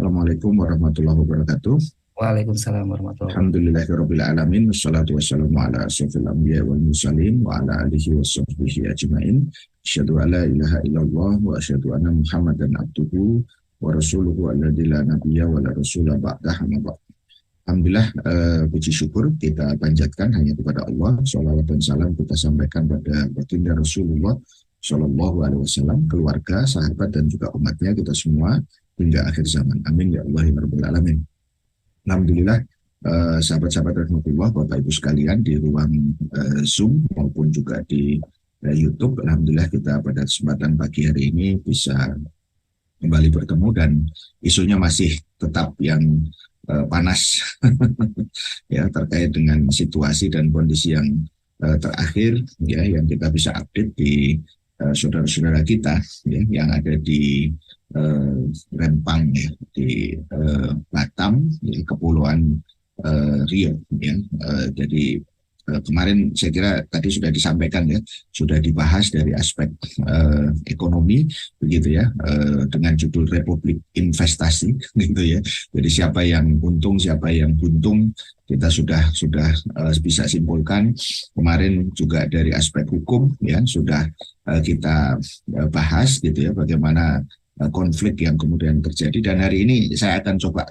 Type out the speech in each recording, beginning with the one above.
Assalamualaikum warahmatullahi wabarakatuh. Waalaikumsalam warahmatullahi wabarakatuh. Alhamdulillahirabbil alamin wassalatu wassalamu ala asyrofil anbiya'i wal mursalin wa ala alihi washabbihi ajmain. Asyhadu an la ilaha illallah wa asyhadu anna Muhammadan abduhu wa rasuluhu alladzi la nabiyya wa la rasula ba'dah. Alhamdulillah, puji syukur kita panjatkan hanya kepada Allah. Shalawat dan salam kita sampaikan pada baginda Rasulullah Shallallahu Alaihi Wasallam, keluarga, sahabat dan juga umatnya kita semua hingga akhir zaman. Amin ya Allah ya Rabbal Alamin. Alhamdulillah, sahabat-sahabat rahmatullah, Bapak Ibu sekalian di ruang Zoom maupun juga di YouTube. Alhamdulillah kita pada kesempatan pagi hari ini bisa kembali bertemu dan isunya masih tetap yang panas ya, terkait dengan situasi dan kondisi yang terakhir ya, yang kita bisa update di saudara-saudara kita ya, yang ada di Rempang ya, di Batam ya, Kepulauan Riau ya. Jadi kemarin saya kira tadi sudah disampaikan ya, sudah dibahas dari aspek ekonomi begitu ya, dengan judul Republik Investasi gitu ya. Jadi siapa yang untung, siapa yang buntung kita sudah bisa simpulkan. Kemarin juga dari aspek hukum ya sudah kita bahas gitu ya, bagaimana konflik yang kemudian terjadi, dan hari ini saya akan coba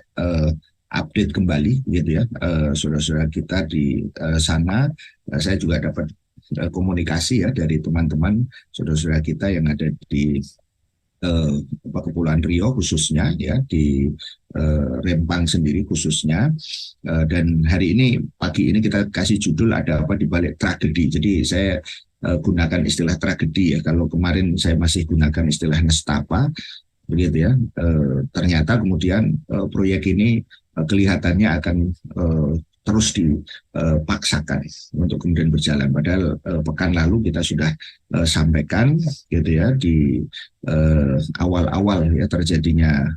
update kembali gitu ya, saudara-saudara kita di sana. Saya juga dapat komunikasi ya dari teman-teman saudara-saudara kita yang ada di Kepulauan Riau khususnya ya, di Rempang sendiri khususnya. Dan hari ini, pagi ini kita kasih judul ada apa di balik tragedi. Jadi saya gunakan istilah tragedi ya. Kalau kemarin saya masih gunakan istilah nestapa begitu ya. Ternyata kemudian proyek ini kelihatannya akan terus dipaksakan untuk kemudian berjalan. Padahal pekan lalu kita sudah sampaikan gitu ya, di awal-awal ya terjadinya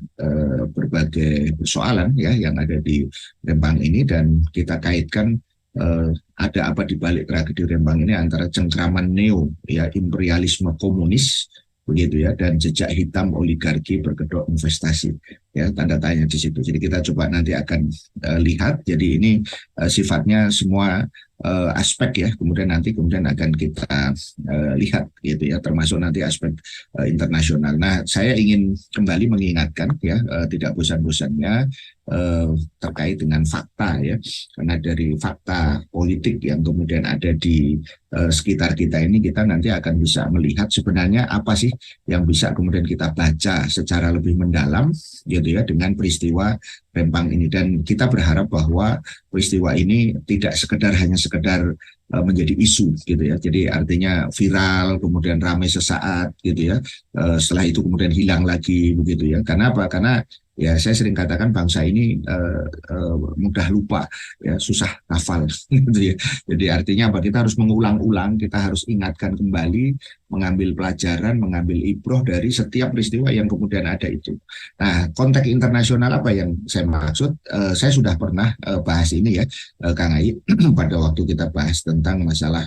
berbagai persoalan ya yang ada di Rempang ini, dan kita kaitkan ada apa di balik tragedi Rempang ini antara cengkraman neo ya, imperialisme komunis begitu ya, dan jejak hitam oligarki berkedok investasi ya, tanda tanya di situ. Jadi kita coba nanti akan lihat. Jadi ini sifatnya semua aspek ya, kemudian akan kita lihat gitu ya, termasuk nanti aspek internasional. Nah, saya ingin kembali mengingatkan ya, tidak bosan-bosannya terkait dengan fakta ya, karena dari fakta politik yang kemudian ada di sekitar kita ini, kita nanti akan bisa melihat sebenarnya apa sih yang bisa kemudian kita baca secara lebih mendalam gitu ya dengan peristiwa Rempang ini. Dan kita berharap bahwa peristiwa ini tidak hanya sekedar menjadi isu gitu ya. Jadi artinya viral, kemudian ramai sesaat gitu ya. Setelah itu kemudian hilang lagi begitu ya. Karena apa? Karena ya saya sering katakan bangsa ini mudah lupa ya, susah hafal gitu ya. Jadi artinya apa? Kita harus mengulang-ulang, kita harus ingatkan kembali, mengambil pelajaran, mengambil ibroh dari setiap peristiwa yang kemudian ada itu. Nah, konteks internasional apa yang saya maksud? Saya sudah pernah bahas ini ya, Kang Ai, pada waktu kita bahas tentang masalah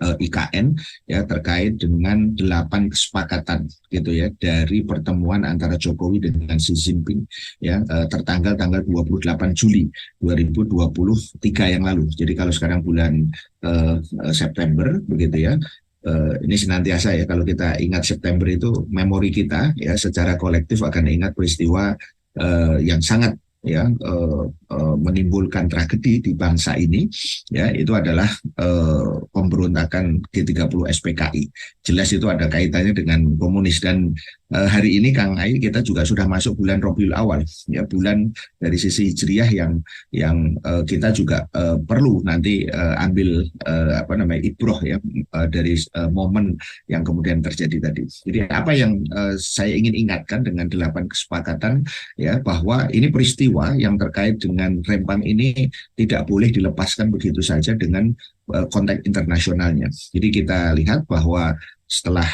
IKN ya, terkait dengan 8 kesepakatan gitu ya dari pertemuan antara Jokowi dengan Xi Jinping ya, tertanggal tanggal 28 Juli 2023 yang lalu. Jadi kalau sekarang bulan September begitu ya, ini senantiasa ya, kalau kita ingat September itu memori kita ya secara kolektif akan ingat peristiwa yang sangat ya menimbulkan tragedi di bangsa ini ya, itu adalah pemberontakan G30 SPKI. Jelas itu ada kaitannya dengan komunis. Dan hari ini Kang Ai, kita juga sudah masuk bulan Rabiul Awal ya, bulan dari sisi hijriah yang kita juga perlu nanti ambil ibroh ya dari momen yang kemudian terjadi tadi. Jadi apa yang saya ingin ingatkan dengan 8 kesepakatan ya, bahwa ini peristiwa yang terkait dengan Rempang ini tidak boleh dilepaskan begitu saja dengan konteks internasionalnya. Jadi kita lihat bahwa setelah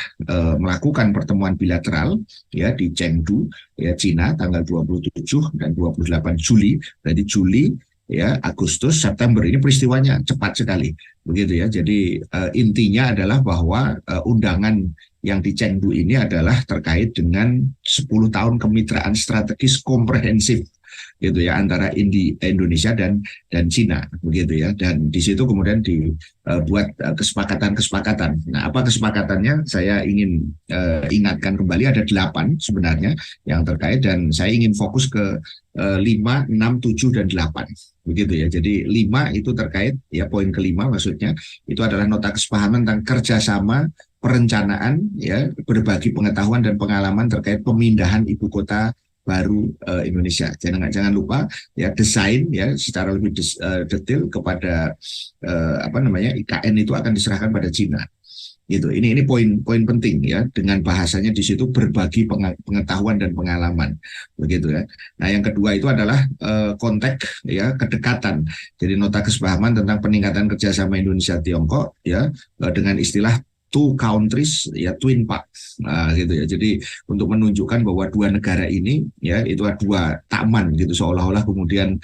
melakukan pertemuan bilateral ya di Chengdu ya, Cina tanggal 27 dan 28 Juli, berarti Juli ya Agustus September ini peristiwanya cepat sekali begitu ya. Jadi intinya adalah bahwa undangan yang di Chengdu ini adalah terkait dengan 10 tahun kemitraan strategis komprehensif gitu ya antara Indonesia dan Cina begitu ya. Dan di situ kemudian dibuat kesepakatan-kesepakatan. Nah, apa kesepakatannya? Saya ingin ingatkan kembali, ada 8 sebenarnya yang terkait, dan saya ingin fokus ke 5, 6, 7 dan 8 begitu ya. Jadi 5 itu terkait ya, poin kelima maksudnya itu adalah nota kesepahaman tentang kerjasama perencanaan ya, berbagi pengetahuan dan pengalaman terkait pemindahan ibu kota baru Indonesia. Jangan lupa ya, desain ya secara lebih detail kepada IKN itu akan diserahkan pada Cina. Gitu. Ini poin penting ya, dengan bahasanya di situ berbagi pengetahuan dan pengalaman begitu ya. Nah, yang kedua itu adalah konteks ya, kedekatan. Jadi nota kesepahaman tentang peningkatan kerjasama Indonesia Tiongkok ya, dengan istilah two countries ya, twin pact. Nah, gitu ya. Jadi untuk menunjukkan bahwa dua negara ini ya itu dua taman gitu, seolah-olah kemudian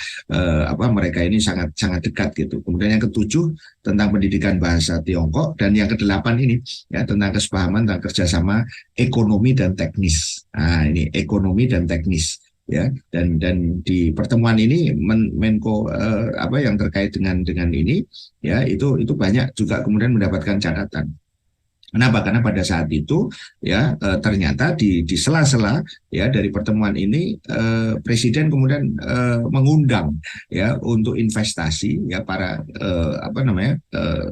mereka ini sangat sangat dekat gitu. Kemudian yang ketujuh tentang pendidikan bahasa Tiongkok, dan yang kedelapan ini ya tentang kesepahaman tentang kerjasama ekonomi dan teknis. Nah, ini ekonomi dan teknis ya, dan di pertemuan ini Menko yang terkait dengan ini ya, itu banyak juga kemudian mendapatkan catatan. Kenapa? Karena pada saat itu ya ternyata di sela-sela ya dari pertemuan ini Presiden kemudian mengundang ya untuk investasi ya para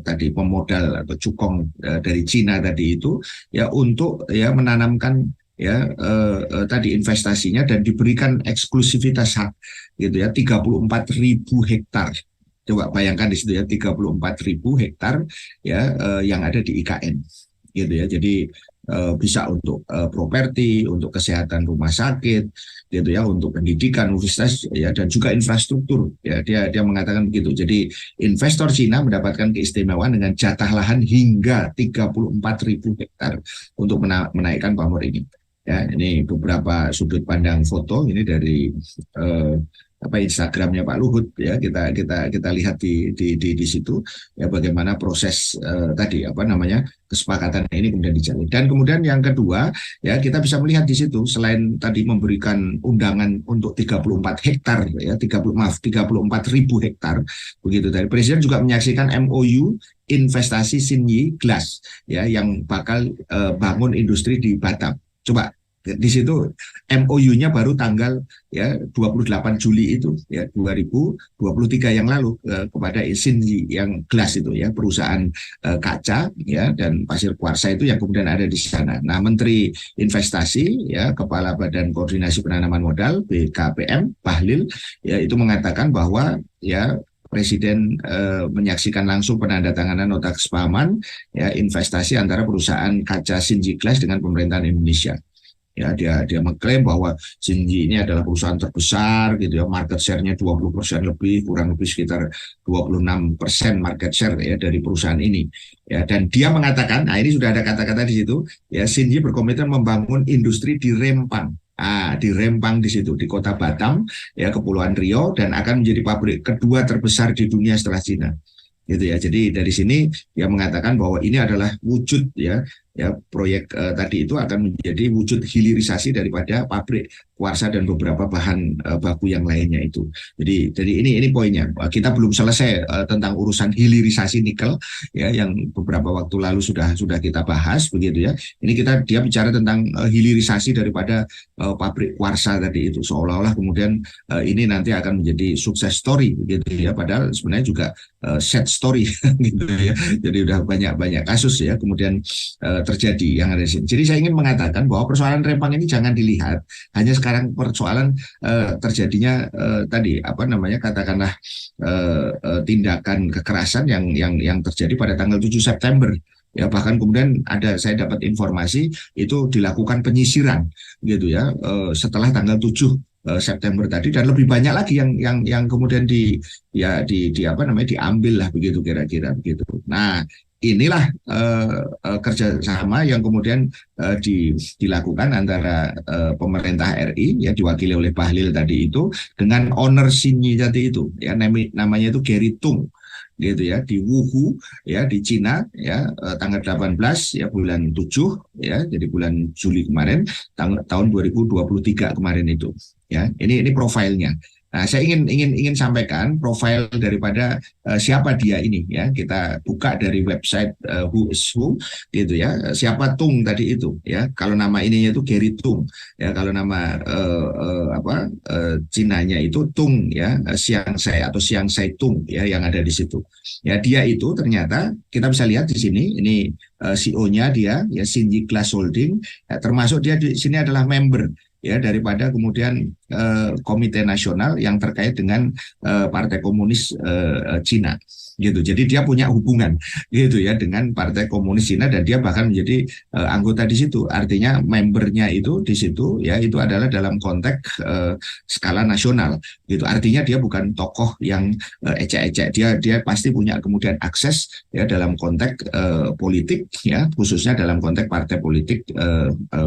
tadi pemodal atau cukong dari Cina tadi itu ya, untuk ya menanamkan ya tadi investasinya, dan diberikan eksklusivitas hak gitu ya, 34.000 hektar. Coba bayangkan di situ ya, 34.000 hektar ya yang ada di IKN gitu ya. Jadi bisa untuk properti, untuk kesehatan rumah sakit gitu ya, untuk pendidikan, universitas ya, dan juga infrastruktur ya. Dia mengatakan begitu. Jadi investor Cina mendapatkan keistimewaan dengan jatah lahan hingga 34.000 hektar untuk menaikkan pamor ini. Ya, ini beberapa sudut pandang foto ini dari Instagramnya Pak Luhut ya, kita lihat di situ ya, bagaimana proses kesepakatan ini kemudian dijalin. Dan kemudian yang kedua ya, kita bisa melihat di situ selain tadi memberikan undangan untuk 34 hektar ya, 34.000 hektar begitu, dari Presiden juga menyaksikan MOU investasi Xinyi Glass ya, yang bakal bangun industri di Batam. Coba di situ MOU-nya baru tanggal ya 28 Juli itu ya 2023 yang lalu kepada Xinyi yang Glass itu ya, perusahaan kaca ya dan pasir kuarsa itu yang kemudian ada di sana. Nah, Menteri Investasi ya, Kepala Badan Koordinasi Penanaman Modal BKPM Bahlil ya, itu mengatakan bahwa ya Presiden menyaksikan langsung penandatanganan nota kesepahaman ya investasi antara perusahaan kaca Xinyi Glass dengan pemerintahan Indonesia. Ya, dia mengklaim bahwa Xinyi ini adalah perusahaan terbesar gitu ya, market share-nya 20% lebih, kurang lebih sekitar 26% market share ya dari perusahaan ini. Ya, dan dia mengatakan, nah ini sudah ada kata-kata di situ, ya Xinyi berkomitmen membangun industri di Rempang. Di Rempang di situ, di kota Batam ya, Kepulauan Riau, dan akan menjadi pabrik kedua terbesar di dunia setelah Cina. Gitu ya. Jadi dari sini dia mengatakan bahwa ini adalah wujud ya proyek tadi itu akan menjadi wujud hilirisasi daripada pabrik kuarsa dan beberapa bahan baku yang lainnya itu. Jadi ini poinnya. Kita belum selesai tentang urusan hilirisasi nikel ya, yang beberapa waktu lalu sudah kita bahas begitu ya. Ini dia bicara tentang hilirisasi daripada pabrik kuarsa tadi itu, seolah-olah kemudian ini nanti akan menjadi sukses story gitu ya, padahal sebenarnya juga sad story gitu ya. Jadi udah banyak kasus ya kemudian terjadi yang ada di sini. Jadi saya ingin mengatakan bahwa persoalan Rempang ini jangan dilihat hanya sekarang persoalan terjadinya katakanlah tindakan kekerasan yang terjadi pada tanggal 7 September. Ya, bahkan kemudian saya dapat informasi itu dilakukan penyisiran gitu ya setelah tanggal 7 September tadi, dan lebih banyak lagi yang kemudian diambil lah begitu kira-kira begitu. Nah, inilah kerjasama yang kemudian dilakukan antara pemerintah RI ya diwakili oleh Bahlil tadi itu dengan owner Xinyi tadi itu ya namanya itu Gary Tung gitu ya di Wuhu ya di Cina ya tanggal 18 ya bulan 7 ya jadi bulan Juli kemarin tahun 2023 kemarin itu ya ini profilnya. Nah, saya ingin sampaikan profil daripada siapa dia ini ya. Kita buka dari website Who is Who gitu ya. Siapa Tung tadi itu ya. Kalau nama ininya itu Gary Tung ya. Kalau nama Cinanya itu Tung ya, Xiang Sai atau Xiang Sai Tung ya yang ada di situ. Ya dia itu ternyata kita bisa lihat di sini ini CEO-nya dia ya Xinyi Glass Holding ya, termasuk dia di sini adalah member ya daripada kemudian komite nasional yang terkait dengan Partai Komunis Cina gitu. Jadi dia punya hubungan gitu ya dengan Partai Komunis Cina dan dia bahkan menjadi anggota di situ. Artinya membernya itu di situ ya itu adalah dalam konteks skala nasional gitu. Artinya dia bukan tokoh yang ecek-ecek. Dia pasti punya kemudian akses ya dalam konteks politik ya khususnya dalam konteks partai politik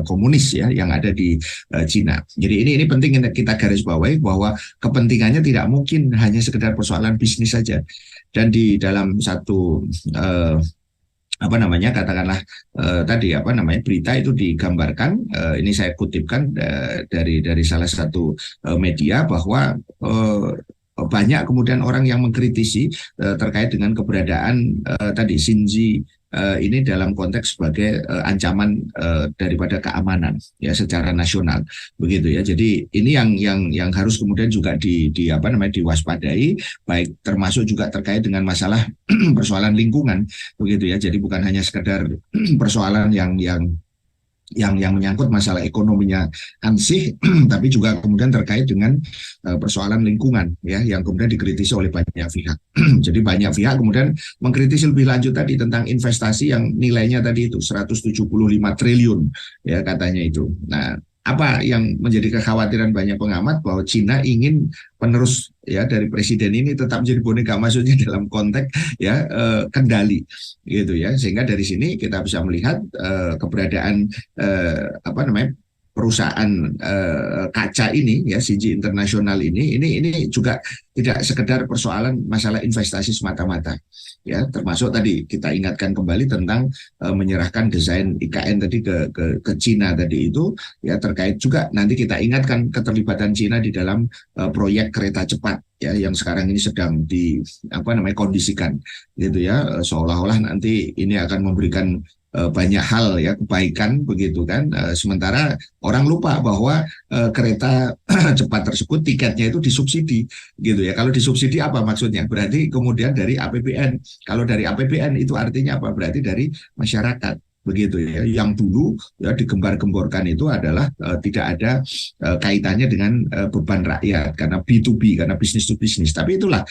komunis ya yang ada di Cina. Jadi ini penting kita garis bawahi bahwa kepentingannya tidak mungkin hanya sekedar persoalan bisnis saja. Dan di dalam satu katakanlah tadi berita itu digambarkan ini saya kutipkan dari salah satu media bahwa banyak kemudian orang yang mengkritisi terkait dengan keberadaan tadi Xinyi ini dalam konteks sebagai ancaman daripada keamanan ya secara nasional begitu ya. Jadi ini yang harus kemudian juga diwaspadai baik termasuk juga terkait dengan masalah persoalan lingkungan begitu ya. Jadi bukan hanya sekedar persoalan yang menyangkut masalah ekonominya ansih, tapi juga kemudian terkait dengan persoalan lingkungan ya yang kemudian dikritisi oleh banyak pihak. Jadi banyak pihak kemudian mengkritisi lebih lanjut tadi tentang investasi yang nilainya tadi itu 175 triliun ya katanya itu. Nah, apa yang menjadi kekhawatiran banyak pengamat bahwa Cina ingin penerus ya dari presiden ini tetap menjadi boneka, maksudnya dalam konteks ya kendali gitu ya, sehingga dari sini kita bisa melihat keberadaan perusahaan kaca ini ya Xinyi International ini juga tidak sekedar persoalan masalah investasi semata-mata ya, termasuk tadi kita ingatkan kembali tentang menyerahkan desain IKN tadi ke Cina tadi itu ya, terkait juga nanti kita ingatkan keterlibatan Cina di dalam proyek kereta cepat ya yang sekarang ini sedang kondisikan gitu ya, seolah-olah nanti ini akan memberikan banyak hal ya kebaikan begitu kan, sementara orang lupa bahwa kereta cepat tersebut tiketnya itu disubsidi gitu ya. Kalau disubsidi apa maksudnya? Berarti kemudian dari APBN. Kalau dari APBN itu artinya apa? Berarti dari masyarakat begitu ya, yang dulu ya digembar-gemborkan itu adalah tidak ada kaitannya dengan beban rakyat karena B2B, karena bisnis to bisnis. Tapi itulah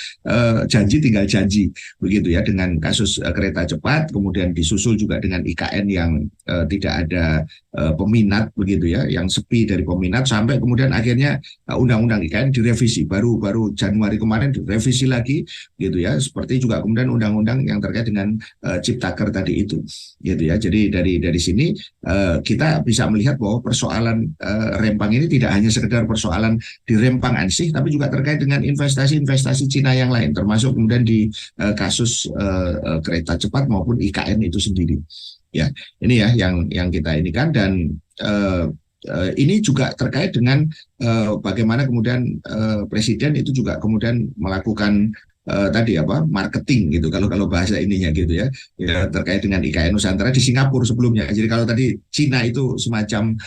janji tinggal janji begitu ya, dengan kasus kereta cepat, kemudian disusul juga dengan IKN yang tidak ada peminat begitu ya, yang sepi dari peminat, sampai kemudian akhirnya undang-undang IKN direvisi baru Januari kemarin, direvisi lagi gitu ya, seperti juga kemudian undang-undang yang terkait dengan Ciptaker tadi itu gitu ya. Jadi dari sini kita bisa melihat bahwa persoalan Rempang ini tidak hanya sekedar persoalan di Rempang ansih, tapi juga terkait dengan investasi-investasi Cina yang lain, termasuk kemudian di kasus kereta cepat maupun IKN itu sendiri. Ya, ini ya yang kita ini kan, dan ini juga terkait dengan bagaimana kemudian presiden itu juga kemudian melakukan marketing gitu, kalau bahasa ininya gitu ya, terkait dengan IKN Nusantara di Singapura sebelumnya. Jadi kalau tadi Cina itu semacam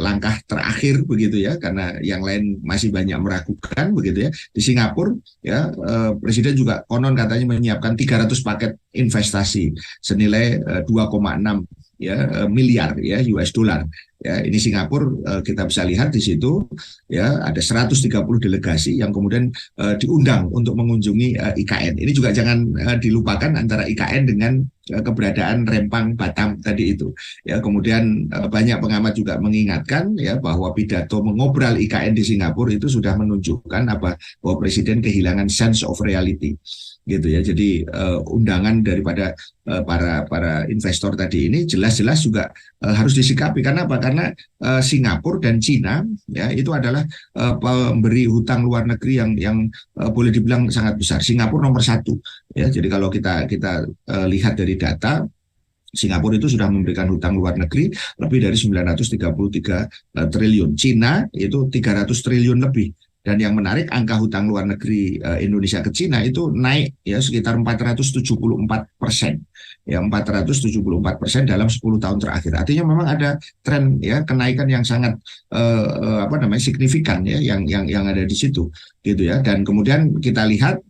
langkah terakhir begitu ya, karena yang lain masih banyak meragukan begitu ya. Di Singapura ya presiden juga konon katanya menyiapkan 300 paket investasi senilai 2,6 ya miliar ya US dollar Ya, ini Singapura kita bisa lihat di situ ya ada 130 delegasi yang kemudian diundang untuk mengunjungi IKN. Ini juga jangan dilupakan antara IKN dengan keberadaan Rempang Batam tadi itu. Ya, kemudian banyak pengamat juga mengingatkan ya bahwa pidato mengobral IKN di Singapura itu sudah menunjukkan bahwa presiden kehilangan sense of reality gitu ya. Jadi undangan daripada para investor tadi ini jelas-jelas juga harus disikapi. Karena apa? Karena Singapura dan Cina ya itu adalah pemberi hutang luar negeri yang boleh dibilang sangat besar. Singapura nomor satu ya. Jadi kalau kita lihat dari data, Singapura itu sudah memberikan hutang luar negeri lebih dari 933 triliun. Cina itu 300 triliun lebih. Dan yang menarik, angka hutang luar negeri Indonesia ke Cina itu naik ya sekitar 474%. Ya, 474% dalam 10 tahun terakhir. Artinya memang ada tren ya kenaikan yang sangat signifikan ya yang ada di situ gitu ya. Dan kemudian kita lihat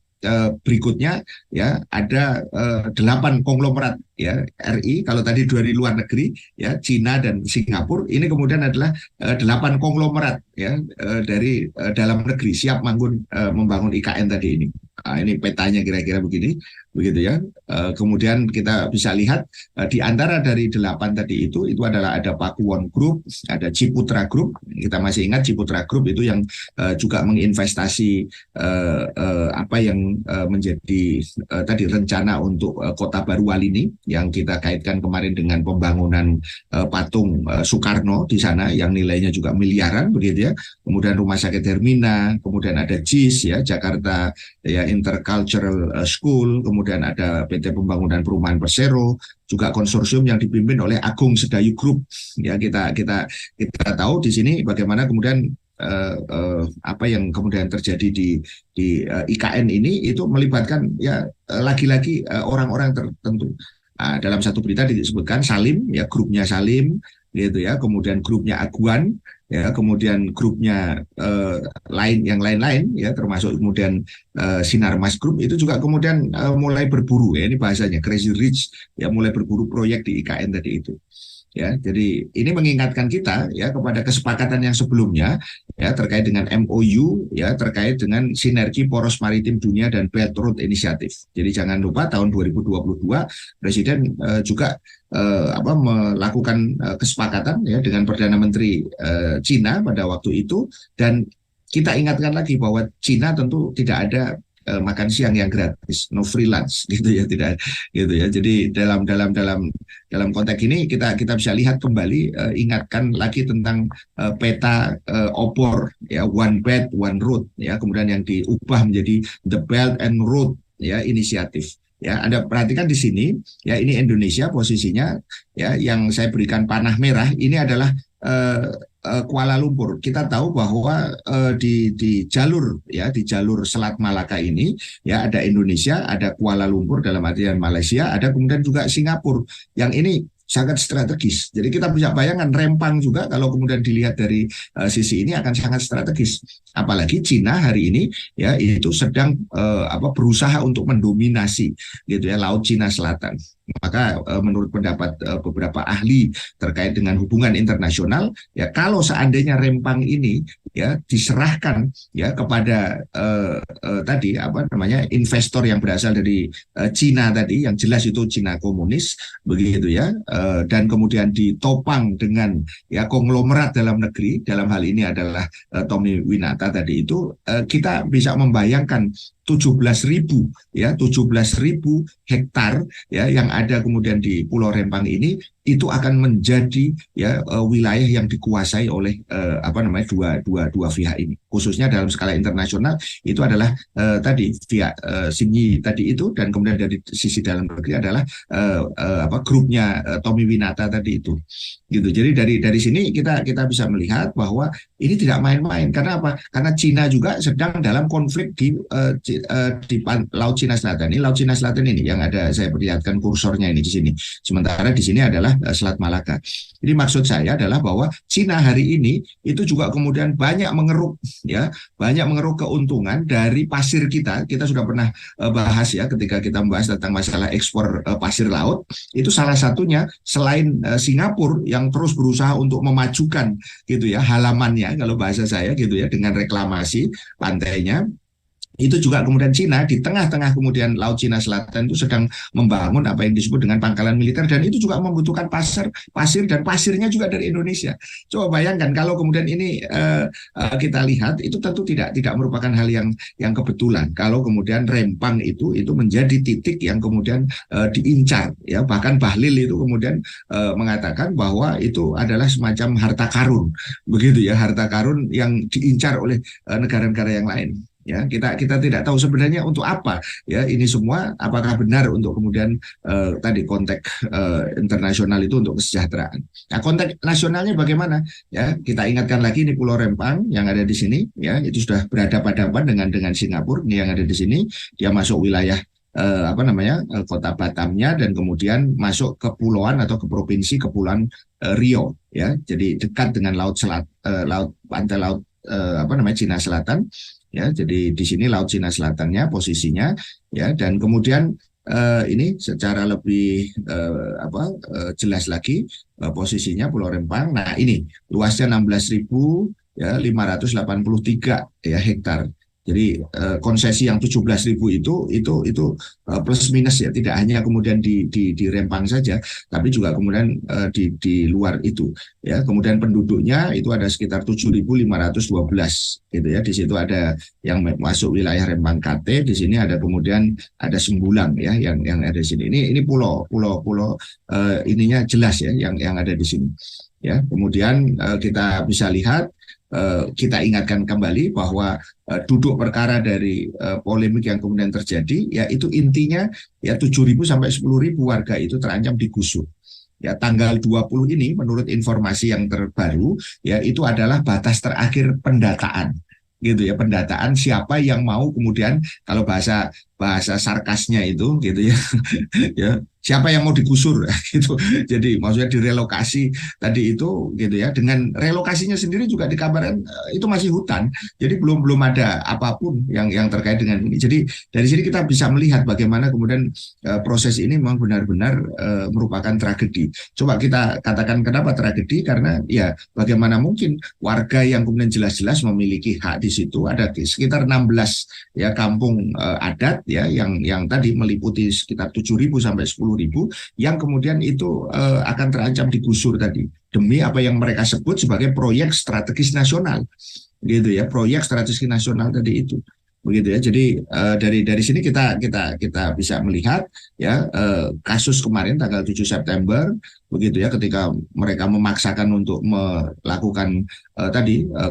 berikutnya ya ada 8 konglomerat ya RI. Kalau tadi dari luar negeri ya Cina dan Singapura, ini kemudian adalah 8 konglomerat ya dari dalam negeri siap membangun IKN tadi ini. Nah, ini petanya kira-kira begini begitu ya. Kemudian kita bisa lihat di antara dari 8 tadi itu adalah ada Pakuwon Group, ada Ciputra Group. Kita masih ingat Ciputra Group itu yang juga menginvestasi apa yang menjadi tadi rencana untuk Kota Baru Walini yang kita kaitkan kemarin dengan pembangunan patung Soekarno di sana yang nilainya juga miliaran begitu ya. Kemudian Rumah Sakit Hermina, kemudian ada JIS ya Jakarta ya Intercultural School, kemudian ada PT Pembangunan Perumahan Persero, juga konsorsium yang dipimpin oleh Agung Sedayu Group. Ya kita tahu di sini bagaimana kemudian apa yang kemudian terjadi di IKN ini itu melibatkan ya lagi-lagi orang-orang tertentu. Dalam satu berita disebutkan Salim ya grupnya Salim gitu ya, kemudian grupnya Aguan ya, kemudian grupnya lain-lain ya, termasuk kemudian Sinarmas Group itu juga kemudian mulai berburu ya, ini bahasanya Crazy Rich ya, mulai berburu proyek di IKN tadi itu. Ya, jadi ini mengingatkan kita ya kepada kesepakatan yang sebelumnya ya terkait dengan MOU ya terkait dengan sinergi poros maritim dunia dan Belt Road Initiative. Jadi jangan lupa tahun 2022 Presiden juga melakukan kesepakatan ya dengan Perdana Menteri Cina pada waktu itu, dan kita ingatkan lagi bahwa Cina tentu tidak ada makan siang yang gratis, no freelance gitu ya, tidak gitu ya. Jadi dalam konteks ini kita bisa lihat kembali, ingatkan lagi tentang peta obor ya, one belt one road ya, kemudian yang diubah menjadi the Belt and Road ya inisiatif. Ya, Anda perhatikan di sini ya, ini Indonesia posisinya ya, yang saya berikan panah merah ini adalah Kuala Lumpur. Kita tahu bahwa di jalur ya, di jalur Selat Malaka ini ya ada Indonesia, ada Kuala Lumpur dalam artian Malaysia, ada kemudian juga Singapura. Yang ini sangat strategis. Jadi kita bisa bayangkan Rempang juga kalau kemudian dilihat dari sisi ini akan sangat strategis. Apalagi Cina hari ini ya itu sedang berusaha untuk mendominasi gitu ya Laut Cina Selatan. Maka menurut pendapat beberapa ahli terkait dengan hubungan internasional ya, kalau seandainya Rempang ini ya diserahkan ya kepada tadi investor yang berasal dari Cina tadi, yang jelas itu Cina komunis begitu ya, dan kemudian ditopang dengan ya konglomerat dalam negeri, dalam hal ini adalah Tommy Winata tadi itu, kita bisa membayangkan 17.000 hektar ya yang ada kemudian di Pulau Rempang ini, itu akan menjadi ya wilayah yang dikuasai oleh dua pihak ini, khususnya dalam skala internasional itu adalah tadi pihak Xinyi tadi itu, dan kemudian dari sisi dalam negeri adalah grupnya Tommy Winata tadi itu gitu. Jadi dari sini kita bisa melihat bahwa ini tidak main-main. Karena apa? Karena Cina juga sedang dalam konflik di Laut Cina Selatan. Ini Laut Cina Selatan ini yang ada, saya perlihatkan kursornya ini di sini. Sementara di sini adalah Selat Malaka. Jadi maksud saya adalah bahwa Cina hari ini itu juga kemudian banyak mengeruk keuntungan dari pasir kita. Kita sudah pernah bahas ya ketika kita membahas tentang masalah ekspor pasir laut. Itu salah satunya selain Singapura yang terus berusaha untuk memajukan gitu ya halamannya kalau bahasa saya gitu ya dengan reklamasi pantainya. Itu juga kemudian Cina di tengah-tengah kemudian Laut Cina Selatan itu sedang membangun apa yang disebut dengan pangkalan militer, dan itu juga membutuhkan pasir dan pasirnya juga dari Indonesia. Coba bayangkan kalau kemudian ini kita lihat itu tentu tidak merupakan hal yang kebetulan kalau kemudian Rempang itu menjadi titik yang kemudian diincar ya, bahkan Bahlil itu kemudian mengatakan bahwa itu adalah semacam harta karun begitu ya, harta karun yang diincar oleh negara-negara yang lain. Ya, kita tidak tahu sebenarnya untuk apa ya ini semua, apakah benar untuk kemudian tadi konteks internasional itu untuk kesejahteraan. Nah, konteks nasionalnya bagaimana? Ya, kita ingatkan lagi ini Pulau Rempang yang ada di sini ya, itu sudah berhadapan-hadapan dengan Singapura ini yang ada di sini. Dia masuk wilayah kota Batamnya dan kemudian masuk ke pulauan atau ke provinsi Kepulauan Riau ya. Jadi dekat dengan pantai laut Cina Selatan. Ya, jadi di sini Laut Cina Selatannya posisinya ya, dan kemudian ini secara lebih jelas lagi posisinya Pulau Rempang. Nah, ini luasnya 16.583 ya hektar. Jadi konsesi yang 17.000 itu plus minus ya, tidak hanya kemudian di Rempang saja, tapi juga kemudian di luar itu ya. Kemudian penduduknya itu ada sekitar 7.512 gitu ya. Di situ ada yang masuk wilayah Rempang KT, di sini ada kemudian ada Sembulang ya yang ada di sini. Ini pulau ininya jelas ya yang ada di sini. Ya, kemudian kita bisa lihat, kita ingatkan kembali bahwa duduk perkara dari polemik yang kemudian terjadi, ya itu intinya ya 7.000 sampai 10.000 warga itu terancam digusur. Ya, tanggal 20 ini menurut informasi yang terbaru ya itu adalah batas terakhir pendataan. Gitu ya, pendataan siapa yang mau kemudian, kalau bahasa sarkasnya itu gitu ya, ya siapa yang mau digusur gitu. Jadi maksudnya direlokasi tadi itu gitu ya. Dengan relokasinya sendiri juga dikabarkan itu masih hutan. Jadi belum ada apapun yang terkait dengan ini. Jadi dari sini kita bisa melihat bagaimana kemudian proses ini memang benar-benar merupakan tragedi. Coba kita katakan kenapa tragedi, karena ya bagaimana mungkin warga yang kemudian jelas-jelas memiliki hak di situ, ada sekitar 16 ya kampung adat ya yang tadi meliputi sekitar 7.000 sampai 10.000 yang kemudian itu akan terancam digusur tadi demi apa yang mereka sebut sebagai proyek strategis nasional gitu ya, proyek strategis nasional tadi itu begitu ya. Jadi dari sini kita bisa melihat ya kasus kemarin tanggal 7 September begitu ya, ketika mereka memaksakan untuk melakukan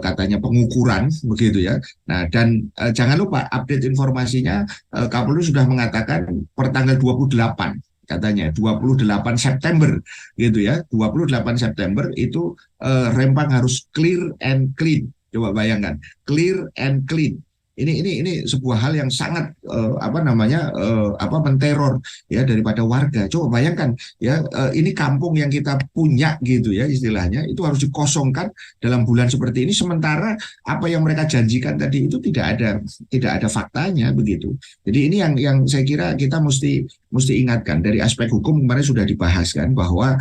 katanya pengukuran begitu ya. Nah, dan jangan lupa update informasinya, Kapolri sudah mengatakan per tanggal 28 katanya 28 September gitu ya, 28 September itu Rempang harus clear and clean. Coba bayangkan, clear and clean. Ini sebuah hal yang sangat menteror ya daripada warga. Coba bayangkan ya, ini kampung yang kita punya gitu ya istilahnya, itu harus dikosongkan dalam bulan seperti ini, sementara apa yang mereka janjikan tadi itu tidak ada faktanya begitu. Jadi ini yang saya kira kita mesti ingatkan. Dari aspek hukum kemarin sudah dibahas kan bahwa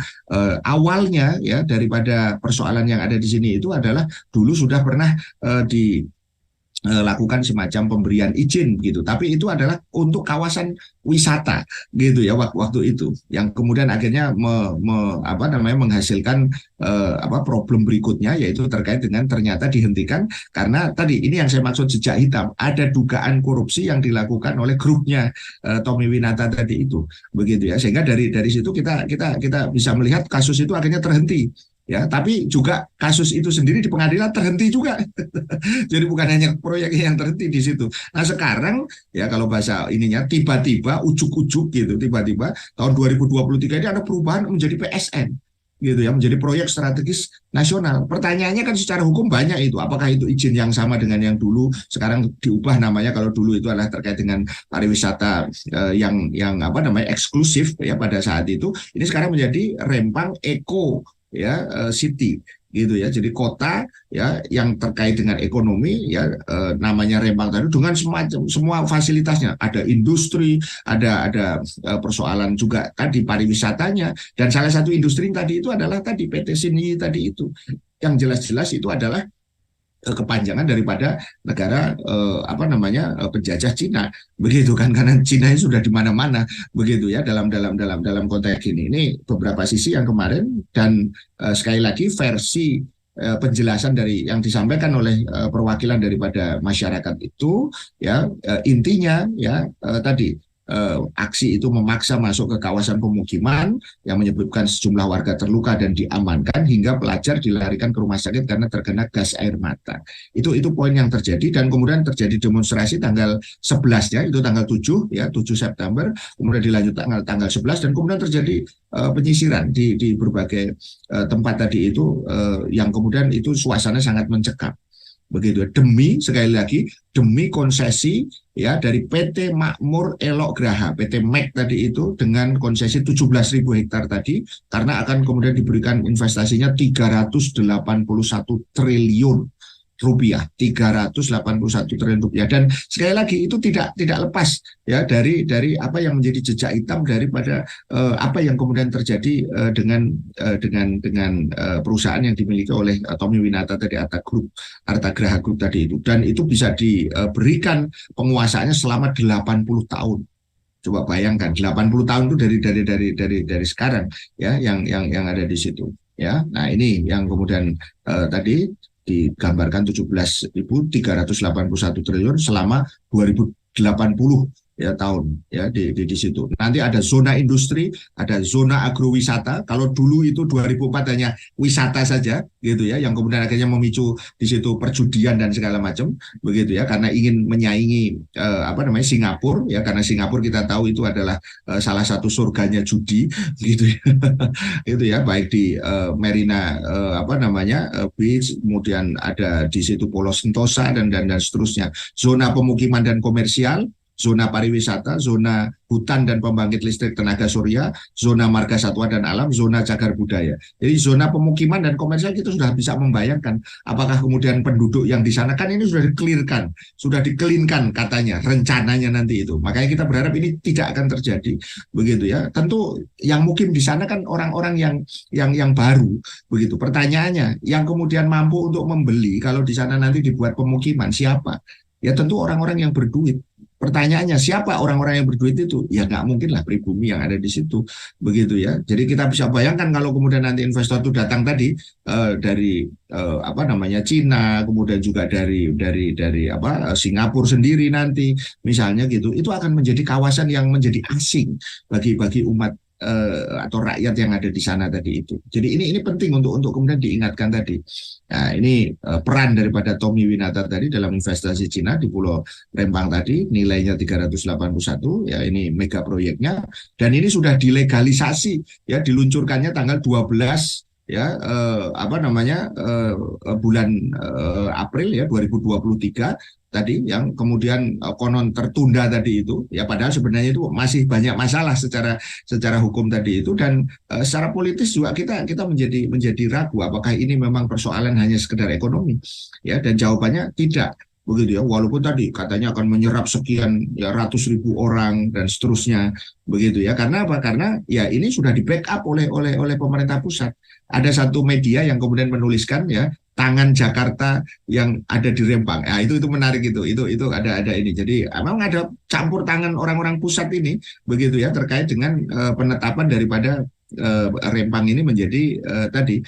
awalnya ya daripada persoalan yang ada di sini itu adalah dulu sudah pernah lakukan semacam pemberian izin gitu, tapi itu adalah untuk kawasan wisata gitu ya waktu itu, yang kemudian akhirnya menghasilkan problem berikutnya, yaitu terkait dengan ternyata dihentikan karena tadi ini yang saya maksud jejak hitam, ada dugaan korupsi yang dilakukan oleh grupnya Tommy Winata tadi itu begitu ya, sehingga dari situ kita bisa melihat kasus itu akhirnya terhenti. Ya, tapi juga kasus itu sendiri di pengadilan terhenti juga. Jadi bukan hanya proyek yang terhenti di situ. Nah, sekarang ya kalau bahasa ininya tiba-tiba ujuk-ujuk gitu, tiba-tiba tahun 2023 ini ada perubahan menjadi PSN. gitu ya, menjadi proyek strategis nasional. Pertanyaannya kan secara hukum banyak itu, apakah itu izin yang sama dengan yang dulu, sekarang diubah namanya, kalau dulu itu adalah terkait dengan pariwisata yang apa namanya eksklusif ya pada saat itu, ini sekarang menjadi Rempang Eco ya City gitu ya, jadi kota ya yang terkait dengan ekonomi ya, namanya Rempang tadi dengan semua fasilitasnya, ada industri, ada persoalan juga tadi pariwisatanya, dan salah satu industri tadi itu adalah tadi PT Sini tadi itu, yang jelas-jelas itu adalah kepanjangan daripada negara apa namanya penjajah Cina, begitu kan, karena Cina sudah di mana-mana begitu ya, dalam konteks ini beberapa sisi yang kemarin, dan sekali lagi versi penjelasan dari yang disampaikan oleh perwakilan daripada masyarakat itu ya, intinya ya tadi aksi itu memaksa masuk ke kawasan pemukiman yang menyebabkan sejumlah warga terluka dan diamankan, hingga pelajar dilarikan ke rumah sakit karena terkena gas air mata. Itu poin yang terjadi, dan kemudian terjadi demonstrasi tanggal 11 ya, itu tanggal 7 ya, 7 September, kemudian dilanjut tanggal 11, dan kemudian terjadi penyisiran di berbagai tempat tadi itu, yang kemudian itu suasana sangat mencekam begitu, demi sekali lagi demi konsesi ya dari PT Makmur Elok Graha, PT MEK tadi itu, dengan konsesi 17.000 hektar tadi, karena akan kemudian diberikan investasinya 381 triliun rupiah, 381 triliun rupiah. Dan sekali lagi itu tidak lepas ya dari apa yang menjadi jejak hitam daripada apa yang kemudian terjadi dengan perusahaan yang dimiliki oleh Tommy Winata tadi, Arta Graha Group tadi itu, dan itu bisa diberikan penguasaannya selama 80 tahun. Coba bayangkan 80 tahun itu dari sekarang ya, yang ada di situ ya. Nah, ini yang kemudian tadi digambarkan 17.381 triliun selama 2080 ya tahun ya di situ. Nanti ada zona industri, ada zona agrowisata. Kalau dulu itu 2004 hanya wisata saja gitu ya, yang kemudian akhirnya memicu di situ perjudian dan segala macam begitu ya, karena ingin menyaingi apa namanya Singapura ya, karena Singapura kita tahu itu adalah salah satu surganya judi gitu ya. Itu ya, baik di Marina apa namanya Beach, kemudian ada di situ Pulau Sentosa dan seterusnya, zona pemukiman dan komersial, zona pariwisata, zona hutan dan pembangkit listrik tenaga surya, zona marga satwa dan alam, zona cagar budaya. Jadi zona pemukiman dan komersial kita sudah bisa membayangkan apakah kemudian penduduk yang di sana, kan ini sudah dikelirkan, sudah dikelinkan katanya rencananya nanti itu. Makanya kita berharap ini tidak akan terjadi begitu ya. Tentu yang mungkin di sana kan orang-orang yang baru begitu. Pertanyaannya, yang kemudian mampu untuk membeli kalau di sana nanti dibuat pemukiman siapa? Ya tentu orang-orang yang berduit. Pertanyaannya, siapa orang-orang yang berduit itu? Ya nggak mungkin lah pribumi yang ada di situ, begitu ya. Jadi kita bisa bayangkan kalau kemudian nanti investor itu datang tadi dari apa namanya Cina, kemudian juga dari apa Singapura sendiri nanti, misalnya gitu, itu akan menjadi kawasan yang menjadi asing bagi umat atau rakyat yang ada di sana tadi itu. Jadi ini penting untuk kemudian diingatkan tadi. Nah, ini peran daripada Tommy Winata tadi dalam investasi Cina di Pulau Rempang tadi, nilainya 381 ya, ini mega proyeknya, dan ini sudah dilegalisasi ya, diluncurkannya tanggal 12 ya apa namanya bulan April ya 2023 tadi, yang kemudian konon tertunda tadi itu ya, padahal sebenarnya itu masih banyak masalah secara hukum tadi itu, dan secara politis juga kita menjadi ragu apakah ini memang persoalan hanya sekedar ekonomi ya, dan jawabannya tidak begitu ya, walaupun tadi katanya akan menyerap sekian ya ratus ribu orang dan seterusnya begitu ya. Karena apa? Karena ya ini sudah di backup oleh pemerintah pusat. Ada satu media yang kemudian menuliskan ya, tangan Jakarta yang ada di Rempang. Nah, itu menarik itu ada ini. Jadi memang ada campur tangan orang-orang pusat ini begitu ya, terkait dengan penetapan daripada Rempang ini menjadi tadi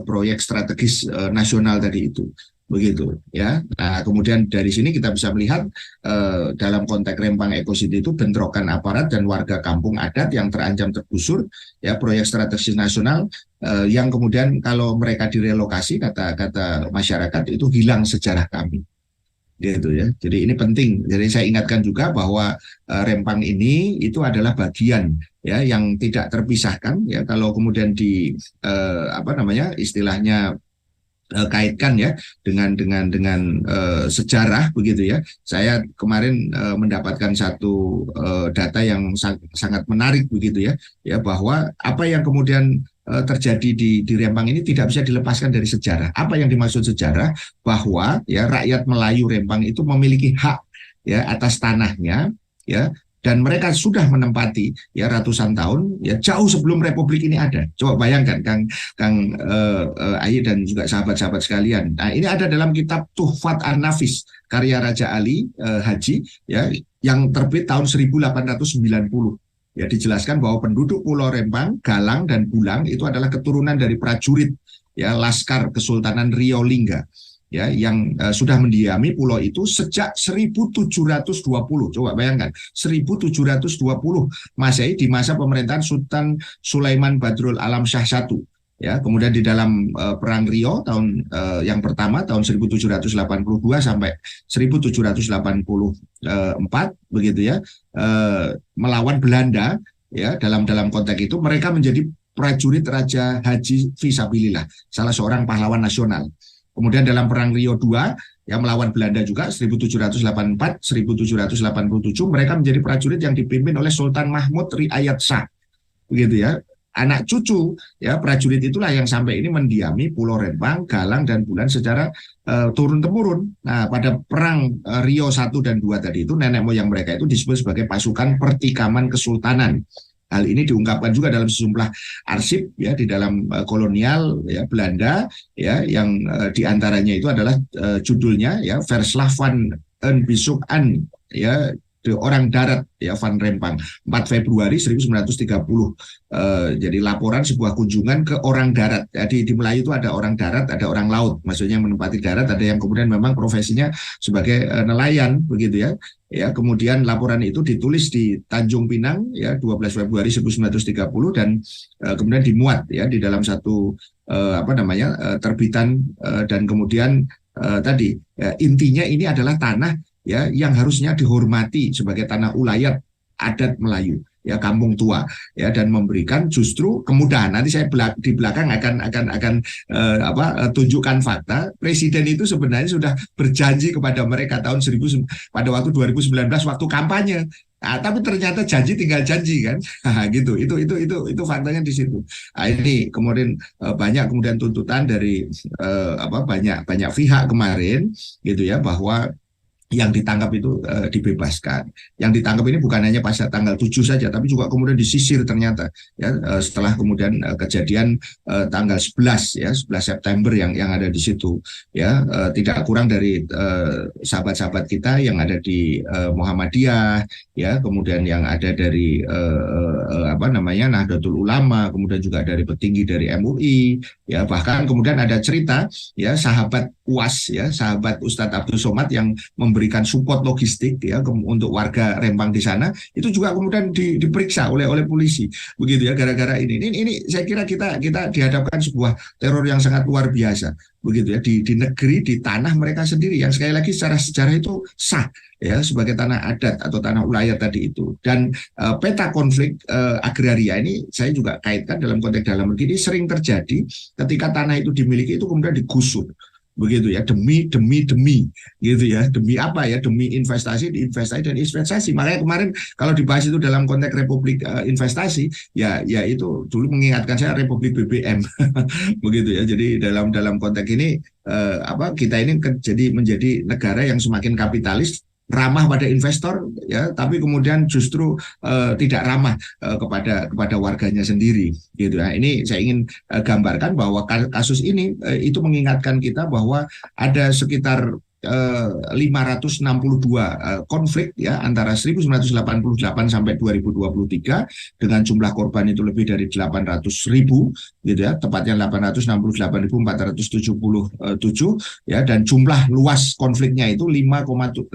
proyek strategis nasional tadi itu. Begitu ya. Nah, kemudian dari sini kita bisa melihat dalam konteks Rempang Eco City itu bentrokan aparat dan warga kampung adat yang terancam tergusur ya, proyek strategis nasional yang kemudian kalau mereka direlokasi, kata masyarakat itu hilang sejarah kami gitu ya. Jadi ini penting. Jadi saya ingatkan juga bahwa Rempang ini itu adalah bagian ya yang tidak terpisahkan ya. Kalau kemudian apa namanya istilahnya kaitkan ya dengan sejarah begitu ya. Saya kemarin mendapatkan satu data yang sangat menarik begitu ya, ya bahwa apa yang kemudian terjadi di Rempang ini tidak bisa dilepaskan dari sejarah. Apa yang dimaksud sejarah? Bahwa ya rakyat Melayu Rempang itu memiliki hak ya atas tanahnya ya, dan mereka sudah menempati ya ratusan tahun ya jauh sebelum Republik ini ada. Coba bayangkan Kang Ayi dan juga sahabat-sahabat sekalian. Nah, ini ada dalam kitab Tuhfat An-Nafis karya Raja Ali Haji ya yang terbit tahun 1890. Ya dijelaskan bahwa penduduk Pulau Rempang, Galang dan Bulang itu adalah keturunan dari prajurit ya Laskar Kesultanan Riau Lingga ya yang sudah mendiami pulau itu sejak 1720. Coba bayangkan 1720 Masehi di masa pemerintahan Sultan Sulaiman Badrul Alam Shah I. Ya, kemudian di dalam Perang Riau tahun yang pertama tahun 1782 sampai 1784 begitu ya, melawan Belanda ya dalam konteks itu mereka menjadi prajurit Raja Haji Fisabilillah, salah seorang pahlawan nasional. Kemudian dalam Perang Riau II yang melawan Belanda juga 1784-1787 mereka menjadi prajurit yang dipimpin oleh Sultan Mahmud Riayat Shah. Begitu ya. Anak cucu ya prajurit itulah yang sampai ini mendiami Pulau Rempang, Galang dan Bulan secara turun-temurun. Nah, pada Perang Riau I dan II tadi itu nenek moyang mereka itu disebut sebagai pasukan Pertikaman Kesultanan. Hal ini diungkapkan juga dalam sejumlah arsip ya di dalam kolonial ya Belanda ya yang diantaranya itu adalah judulnya ya Verslavan en Bisuk an ya orang darat ya Van Rempang 4 Februari 1930. Jadi laporan sebuah kunjungan ke orang darat. Jadi di Melayu itu ada orang darat, ada orang laut. Maksudnya menempati darat, ada yang kemudian memang profesinya sebagai nelayan begitu ya. Ya, kemudian laporan itu ditulis di Tanjung Pinang ya 12 Februari 1930 dan kemudian dimuat ya di dalam satu terbitan dan kemudian tadi intinya ini adalah tanah ya yang harusnya dihormati sebagai tanah ulayat adat Melayu ya kampung tua ya dan memberikan justru kemudahan. Nanti saya di belakang akan tunjukkan fakta presiden itu sebenarnya sudah berjanji kepada mereka pada waktu 2019 waktu kampanye. Nah, tapi ternyata janji tinggal janji kan, nah, gitu. Itu faktanya di situ. Nah, ini kemudian banyak kemudian tuntutan dari banyak pihak kemarin, gitu ya, bahwa yang ditangkap itu dibebaskan. Yang ditangkap ini bukan hanya pada tanggal 7 saja, tapi juga kemudian disisir ternyata ya setelah kemudian kejadian tanggal 11 ya 11 September yang ada di situ ya tidak kurang dari sahabat-sahabat kita yang ada di Muhammadiyah ya kemudian yang ada dari Nahdlatul Ulama, kemudian juga dari petinggi dari MUI ya bahkan kemudian ada cerita ya sahabat UAS ya sahabat Ustadz Abdul Somad yang memberikan support logistik ya untuk warga Rempang di sana itu juga kemudian diperiksa oleh polisi begitu ya gara-gara ini saya kira kita dihadapkan sebuah teror yang sangat luar biasa begitu ya di negeri di tanah mereka sendiri yang sekali lagi secara sejarah itu sah ya sebagai tanah adat atau tanah ulayat tadi itu dan peta konflik agraria ini saya juga kaitkan dalam konteks dalam negeri ini sering terjadi ketika tanah itu dimiliki itu kemudian digusur begitu ya demi gitu ya demi apa ya demi investasi makanya kemarin kalau dibahas itu dalam konteks Republik investasi ya itu dulu mengingatkan saya Republik BBM begitu ya jadi dalam konteks ini kita ini menjadi negara yang semakin kapitalis ramah pada investor ya tapi kemudian justru tidak ramah kepada warganya sendiri gitu ya ini saya ingin gambarkan bahwa kasus ini itu mengingatkan kita bahwa ada sekitar 562 konflik ya antara 1988 sampai 2023 dengan jumlah korban itu lebih dari 800.000 gitu ya tepatnya 868.477 ya dan jumlah luas konfliknya itu 5,16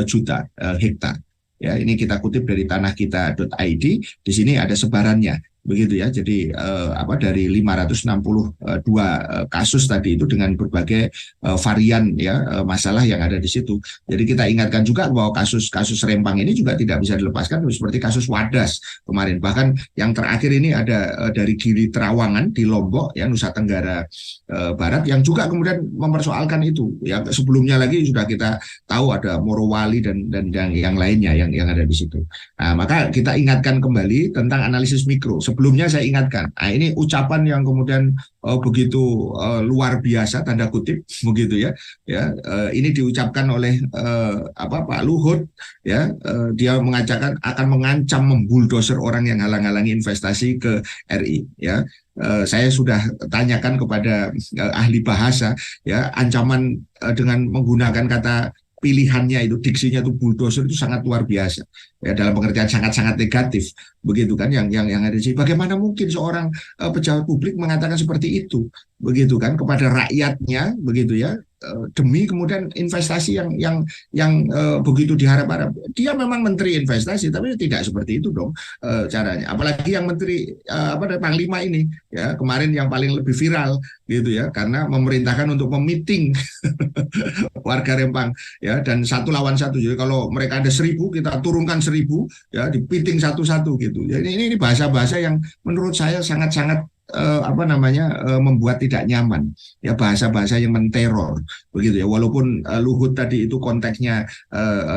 juta hektar. Ya, ini kita kutip dari tanahdkita.id. Di sini ada sebarannya. begitu ya. Jadi dari 562 kasus tadi itu dengan berbagai varian ya masalah yang ada di situ. Jadi kita ingatkan juga bahwa kasus-kasus Rempang ini juga tidak bisa dilepaskan seperti kasus Wadas kemarin. Bahkan yang terakhir ini ada dari Gili Trawangan di Lombok ya, Nusa Tenggara Barat, yang juga kemudian mempersoalkan itu. Ya sebelumnya lagi sudah kita tahu ada Morowali dan yang lainnya yang ada di situ. Nah, maka kita ingatkan kembali tentang analisis mikro. Sebelumnya saya ingatkan, nah ini ucapan yang kemudian begitu luar biasa tanda kutip begitu ya. Ini diucapkan oleh Pak Luhut ya, dia mengatakan akan mengancam membuldoser orang yang halang-halangi investasi ke RI ya. Saya sudah tanyakan kepada ahli bahasa ya, ancaman dengan menggunakan kata pilihannya itu, diksinya itu bulldozer itu sangat luar biasa ya, dalam pengertian sangat-sangat negatif begitu kan, yang ada di sini. Bagaimana mungkin seorang pejabat publik mengatakan seperti itu begitu kan kepada rakyatnya begitu ya, demi kemudian investasi yang begitu diharap-harap. Dia memang menteri investasi tapi tidak seperti itu dong caranya. Apalagi yang menteri Panglima ini ya, kemarin yang paling lebih viral gitu ya, karena memerintahkan untuk memiting warga Rempang ya, dan 1 lawan 1. Jadi kalau mereka ada 1.000, kita turunkan 1.000 ya, dipiting satu-satu gitu. Jadi ini bahasa-bahasa yang menurut saya sangat-sangat membuat tidak nyaman ya, bahasa-bahasa yang menteror begitu ya. Walaupun Luhut tadi itu konteksnya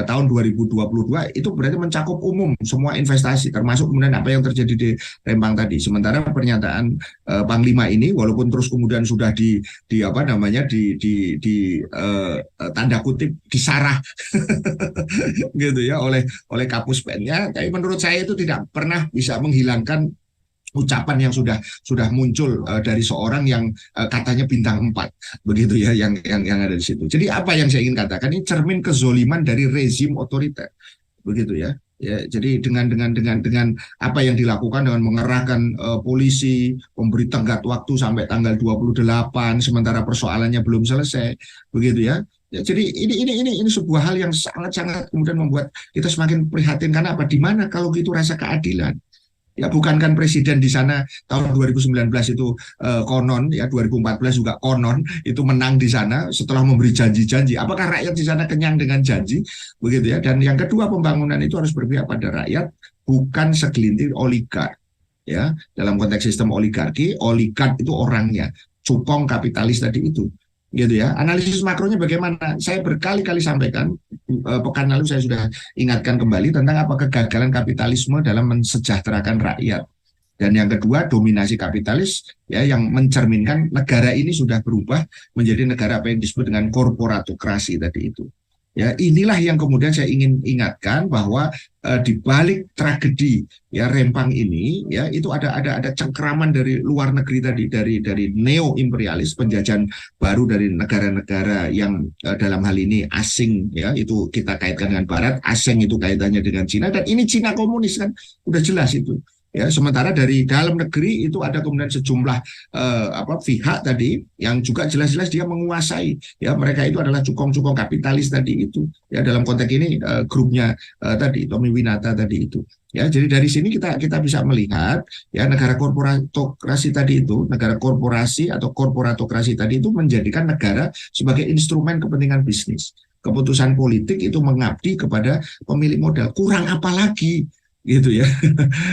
tahun 2022 itu berarti mencakup umum semua investasi termasuk kemudian apa yang terjadi di Rempang tadi. Sementara pernyataan Panglima ini walaupun terus kemudian sudah di tanda kutip disarah gitu ya oleh Kapus Pennya, tapi menurut saya itu tidak pernah bisa menghilangkan ucapan yang sudah muncul dari seorang yang katanya bintang 4 begitu ya, yang ada di situ. Jadi apa yang saya ingin katakan, ini cermin kezoliman dari rezim otoriter begitu ya. Ya, jadi dengan apa yang dilakukan dengan mengerahkan polisi, memberi tenggat waktu sampai tanggal 28 sementara persoalannya belum selesai begitu ya. Ya, jadi ini sebuah hal yang sangat-sangat kemudian membuat kita semakin prihatin, karena apa? Di mana kalau gitu rasa keadilan? Ya bukankan presiden di sana tahun 2019 itu konon ya, 2014 juga konon itu menang di sana setelah memberi janji-janji. Apakah rakyat di sana kenyang dengan janji begitu ya? Dan yang kedua, pembangunan itu harus berpihak pada rakyat, bukan segelintir oligark ya. Dalam konteks sistem oligarki, oligark itu orangnya, cupong kapitalis tadi itu gitu ya. Analisis makronya bagaimana? Saya berkali-kali sampaikan, pekan lalu saya sudah ingatkan kembali tentang apa kegagalan kapitalisme dalam mensejahterakan rakyat. Dan yang kedua, dominasi kapitalis ya, yang mencerminkan negara ini sudah berubah menjadi negara apa yang disebut dengan korporatokrasi tadi itu. Ya, inilah yang kemudian saya ingin ingatkan bahwa di balik tragedi ya Rempang ini ya, itu ada cengkeraman dari luar negeri tadi, dari neo imperialis, penjajahan baru dari negara-negara yang dalam hal ini asing ya, itu kita kaitkan dengan Barat, asing itu kaitannya dengan Cina, dan ini Cina komunis kan udah jelas itu. Ya, sementara dari dalam negeri itu ada kemudian sejumlah pihak tadi yang juga jelas-jelas dia menguasai ya, mereka itu adalah cukong-cukong kapitalis tadi itu ya, dalam konteks ini grupnya tadi Tommy Winata tadi itu ya. Jadi dari sini kita bisa melihat ya, negara korporatokrasi tadi itu, negara korporasi atau korporatokrasi tadi itu menjadikan negara sebagai instrumen kepentingan bisnis. Keputusan politik itu mengabdi kepada pemilik modal. Kurang apa lagi gitu ya.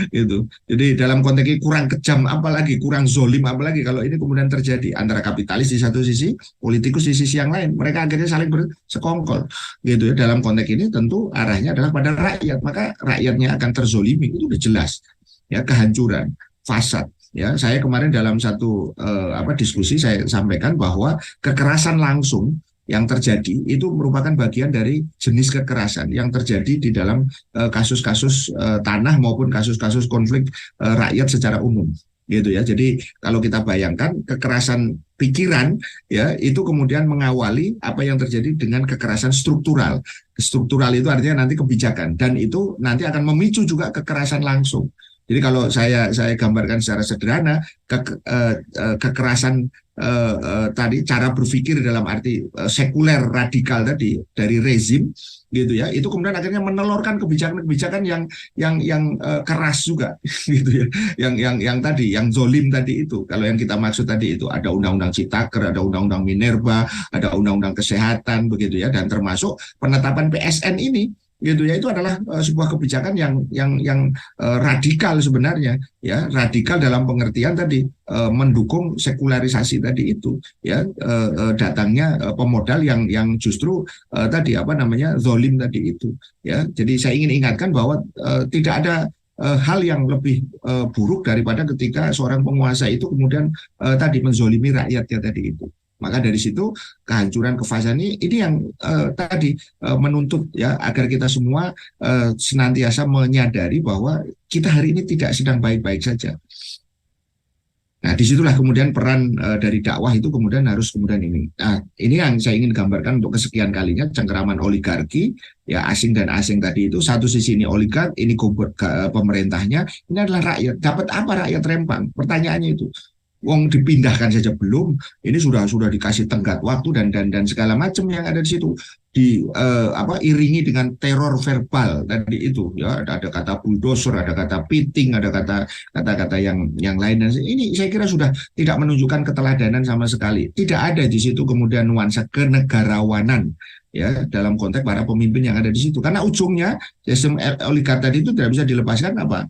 Gitu. Jadi dalam konteks ini kurang kejam apalagi, kurang zolim apalagi kalau ini kemudian terjadi antara kapitalis di satu sisi, politikus di sisi yang lain, mereka akhirnya saling bersekongkol gitu ya. Dalam konteks ini tentu arahnya adalah pada rakyat, maka rakyatnya akan terzolimi, itu udah jelas ya, kehancuran, fasad ya. Saya kemarin dalam satu diskusi saya sampaikan bahwa kekerasan langsung yang terjadi itu merupakan bagian dari jenis kekerasan yang terjadi di dalam kasus-kasus tanah maupun kasus-kasus konflik rakyat secara umum gitu ya. Jadi kalau kita bayangkan kekerasan pikiran ya, itu kemudian mengawali apa yang terjadi dengan kekerasan struktural. Struktural itu artinya nanti kebijakan, dan itu nanti akan memicu juga kekerasan langsung Jadi kalau saya gambarkan secara sederhana, kekerasan tadi, cara berpikir dalam arti sekuler radikal tadi dari rezim gitu ya, itu kemudian akhirnya menelurkan kebijakan-kebijakan yang keras juga gitu ya, yang tadi, yang zolim tadi itu. Kalau yang kita maksud tadi itu ada undang-undang Citaker, ada undang-undang Minerba, ada undang-undang kesehatan begitu ya, dan termasuk penetapan PSN ini gitu ya, itu adalah sebuah kebijakan yang radikal sebenarnya ya, radikal dalam pengertian tadi mendukung sekularisasi tadi itu ya, datangnya pemodal yang justru tadi apa namanya zolim tadi itu ya. Jadi saya ingin ingatkan bahwa tidak ada hal yang lebih buruk daripada ketika seorang penguasa itu kemudian tadi menzolimi rakyatnya tadi itu. Maka dari situ kehancuran, kefasahan ini yang tadi menuntut ya agar kita semua senantiasa menyadari bahwa kita hari ini tidak sedang baik-baik saja. Nah, disitulah kemudian peran dari dakwah itu kemudian harus kemudian ini. Nah, ini yang saya ingin gambarkan untuk kesekian kalinya, cengkeraman oligarki, ya asing dan asing tadi itu. Satu sisi ini oligark, ini pemerintahnya, ini adalah rakyat. Dapat apa rakyat Rempang? Pertanyaannya itu. Wong dipindahkan saja belum, ini sudah dikasih tenggat waktu dan segala macam yang ada di situ iringi dengan teror verbal tadi itu ya, ada kata bulldozer, ada kata piting, ada kata-kata yang lain, dan ini saya kira sudah tidak menunjukkan keteladanan sama sekali. Tidak ada di situ kemudian nuansa kenegarawanan ya dalam konteks para pemimpin yang ada di situ, karena ujungnya sistem oligark tadi itu tidak bisa dilepaskan apa,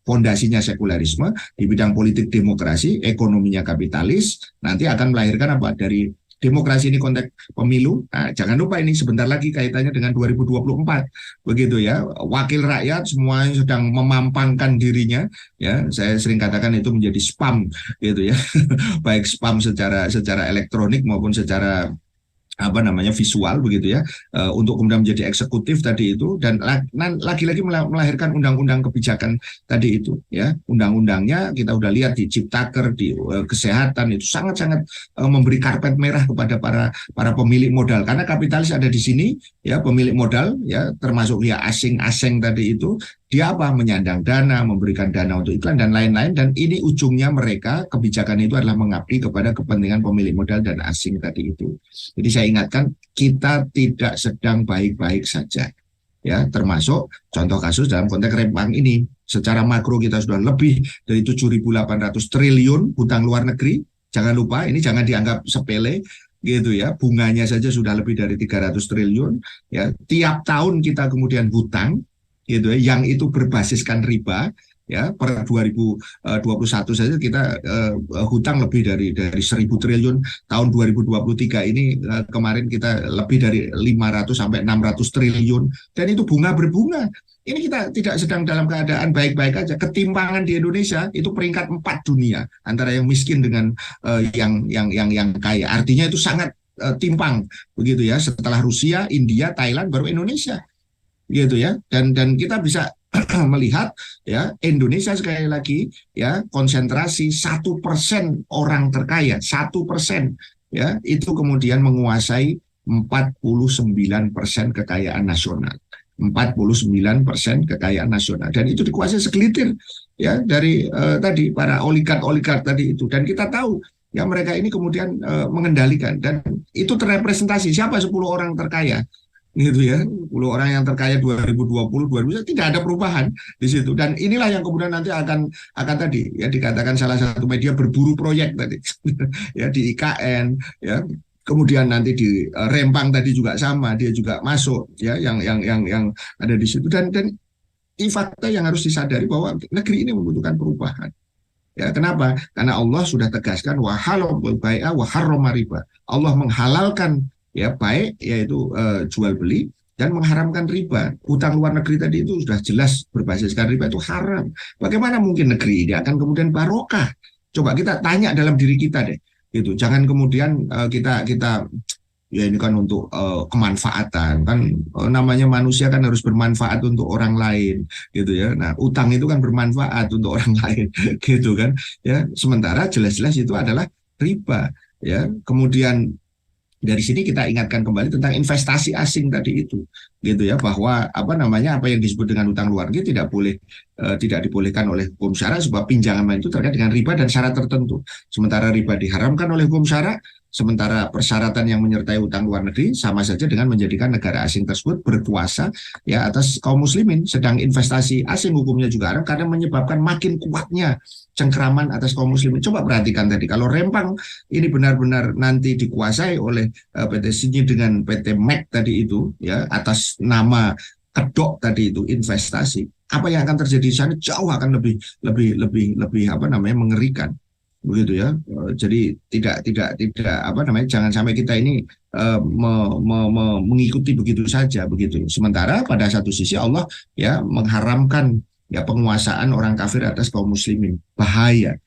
fondasinya sekularisme di bidang politik demokrasi, ekonominya kapitalis, nanti akan melahirkan apa dari demokrasi ini konteks pemilu. Nah, jangan lupa ini sebentar lagi kaitannya dengan 2024, begitu ya. Wakil rakyat semua sedang memampangkan dirinya, ya. Saya sering katakan itu menjadi spam, gitu ya. Baik spam secara elektronik maupun secara apa namanya visual begitu ya, untuk kemudian menjadi eksekutif tadi itu, dan lagi-lagi melahirkan undang-undang kebijakan tadi itu ya. Undang-undangnya kita udah lihat di Ciptaker, di kesehatan itu sangat-sangat memberi karpet merah kepada para pemilik modal, karena kapitalis ada di sini ya, pemilik modal ya, termasuk ya asing-asing tadi itu, dia apa, menyandang dana, memberikan dana untuk iklan dan lain-lain, dan ini ujungnya mereka kebijakan itu adalah mengabdi kepada kepentingan pemilik modal dan asing tadi itu. Jadi saya ingatkan, kita tidak sedang baik-baik saja ya, termasuk contoh kasus dalam konteks Rempang ini. Secara makro kita sudah lebih dari 7.800 triliun hutang luar negeri. Jangan lupa, ini jangan dianggap sepele gitu ya, bunganya saja sudah lebih dari 300 triliun ya. Tiap tahun kita kemudian hutang gitu ya, yang itu berbasiskan riba ya. Per 2021 saja kita hutang lebih dari 1.000 triliun. Tahun 2023 ini kemarin kita lebih dari 500 sampai 600 triliun, dan itu bunga berbunga. Ini kita tidak sedang dalam keadaan baik-baik aja. Ketimpangan di Indonesia itu peringkat 4 dunia antara yang miskin dengan yang kaya. Artinya itu sangat timpang begitu ya. Setelah Rusia, India, Thailand, baru Indonesia gitu ya. Dan kita bisa melihat ya, Indonesia sekali lagi ya, konsentrasi 1% orang terkaya, 1% ya, itu kemudian menguasai 49% kekayaan nasional. 49% kekayaan nasional, dan itu dikuasai segelintir ya dari tadi para oligark tadi itu. Dan kita tahu ya, mereka ini kemudian mengendalikan, dan itu terrepresentasi siapa 10 orang terkaya gitu ya, 10 orang yang terkaya 2020 tidak ada perubahan di situ. Dan inilah yang kemudian nanti akan tadi ya, dikatakan salah satu media berburu proyek tadi ya, di IKN ya, kemudian nanti di Rempang tadi juga sama, dia juga masuk ya, yang ada di situ. Dan ini fakta yang harus disadari bahwa negeri ini membutuhkan perubahan. Ya, kenapa? Karena Allah sudah tegaskan wa halal bai'a wa harrama riba. Allah menghalalkan ya baik, yaitu jual beli, dan mengharamkan riba. Utang luar negeri tadi itu sudah jelas berbasiskan riba, itu haram. Bagaimana mungkin negeri ini akan kemudian barokah? Coba kita tanya dalam diri kita deh, gitu. Jangan kemudian kita ya ini kan untuk kemanfaatan kan, namanya manusia kan harus bermanfaat untuk orang lain gitu ya. Nah, utang itu kan bermanfaat untuk orang lain gitu kan ya. Sementara jelas-jelas itu adalah riba ya. Kemudian dari sini kita ingatkan kembali tentang investasi asing tadi itu gitu ya, bahwa apa yang disebut dengan utang luar negeri tidak dibolehkan oleh hukum syara, sebab pinjaman itu terkait dengan riba dan syarat tertentu. Sementara riba diharamkan oleh hukum syara, sementara persyaratan yang menyertai utang luar negeri sama saja dengan menjadikan negara asing tersebut berkuasa ya atas kaum muslimin. Sedang investasi asing hukumnya juga haram karena menyebabkan makin kuatnya cengkraman atas kaum muslimin. Coba perhatikan tadi, kalau Rempang ini benar-benar nanti dikuasai oleh PT Sinyi dengan PT MEK tadi itu ya atas nama kedok tadi itu investasi, apa yang akan terjadi di sana jauh akan lebih mengerikan begitu ya. Jadi jangan sampai kita ini mengikuti begitu saja begitu. Sementara pada satu sisi Allah ya mengharamkan ya penguasaan orang kafir atas kaum muslimin, bahaya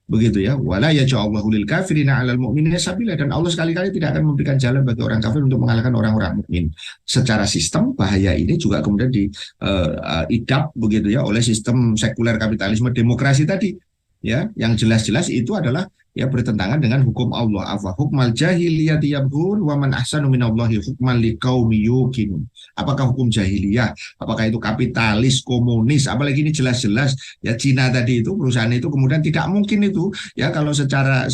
begitu ya. Wala yaj'alullahu lil kafirina 'alal mu'minina sabila, dan Allah sekali-kali tidak akan memberikan jalan bagi orang kafir untuk mengalahkan orang-orang mukmin. Secara sistem bahaya ini juga kemudian diidap begitu ya oleh sistem sekuler kapitalisme demokrasi tadi ya, yang jelas-jelas itu adalah ya bertentangan dengan hukum Allah. Afa hukmal jahiliyati yabghun wa man ahsanu minallahi hukman liqaumi yuqinun. Apakah hukum jahiliyah, apakah itu kapitalis, komunis, apalagi ini jelas-jelas ya Cina tadi itu, perusahaan itu kemudian tidak mungkin itu ya kalau secara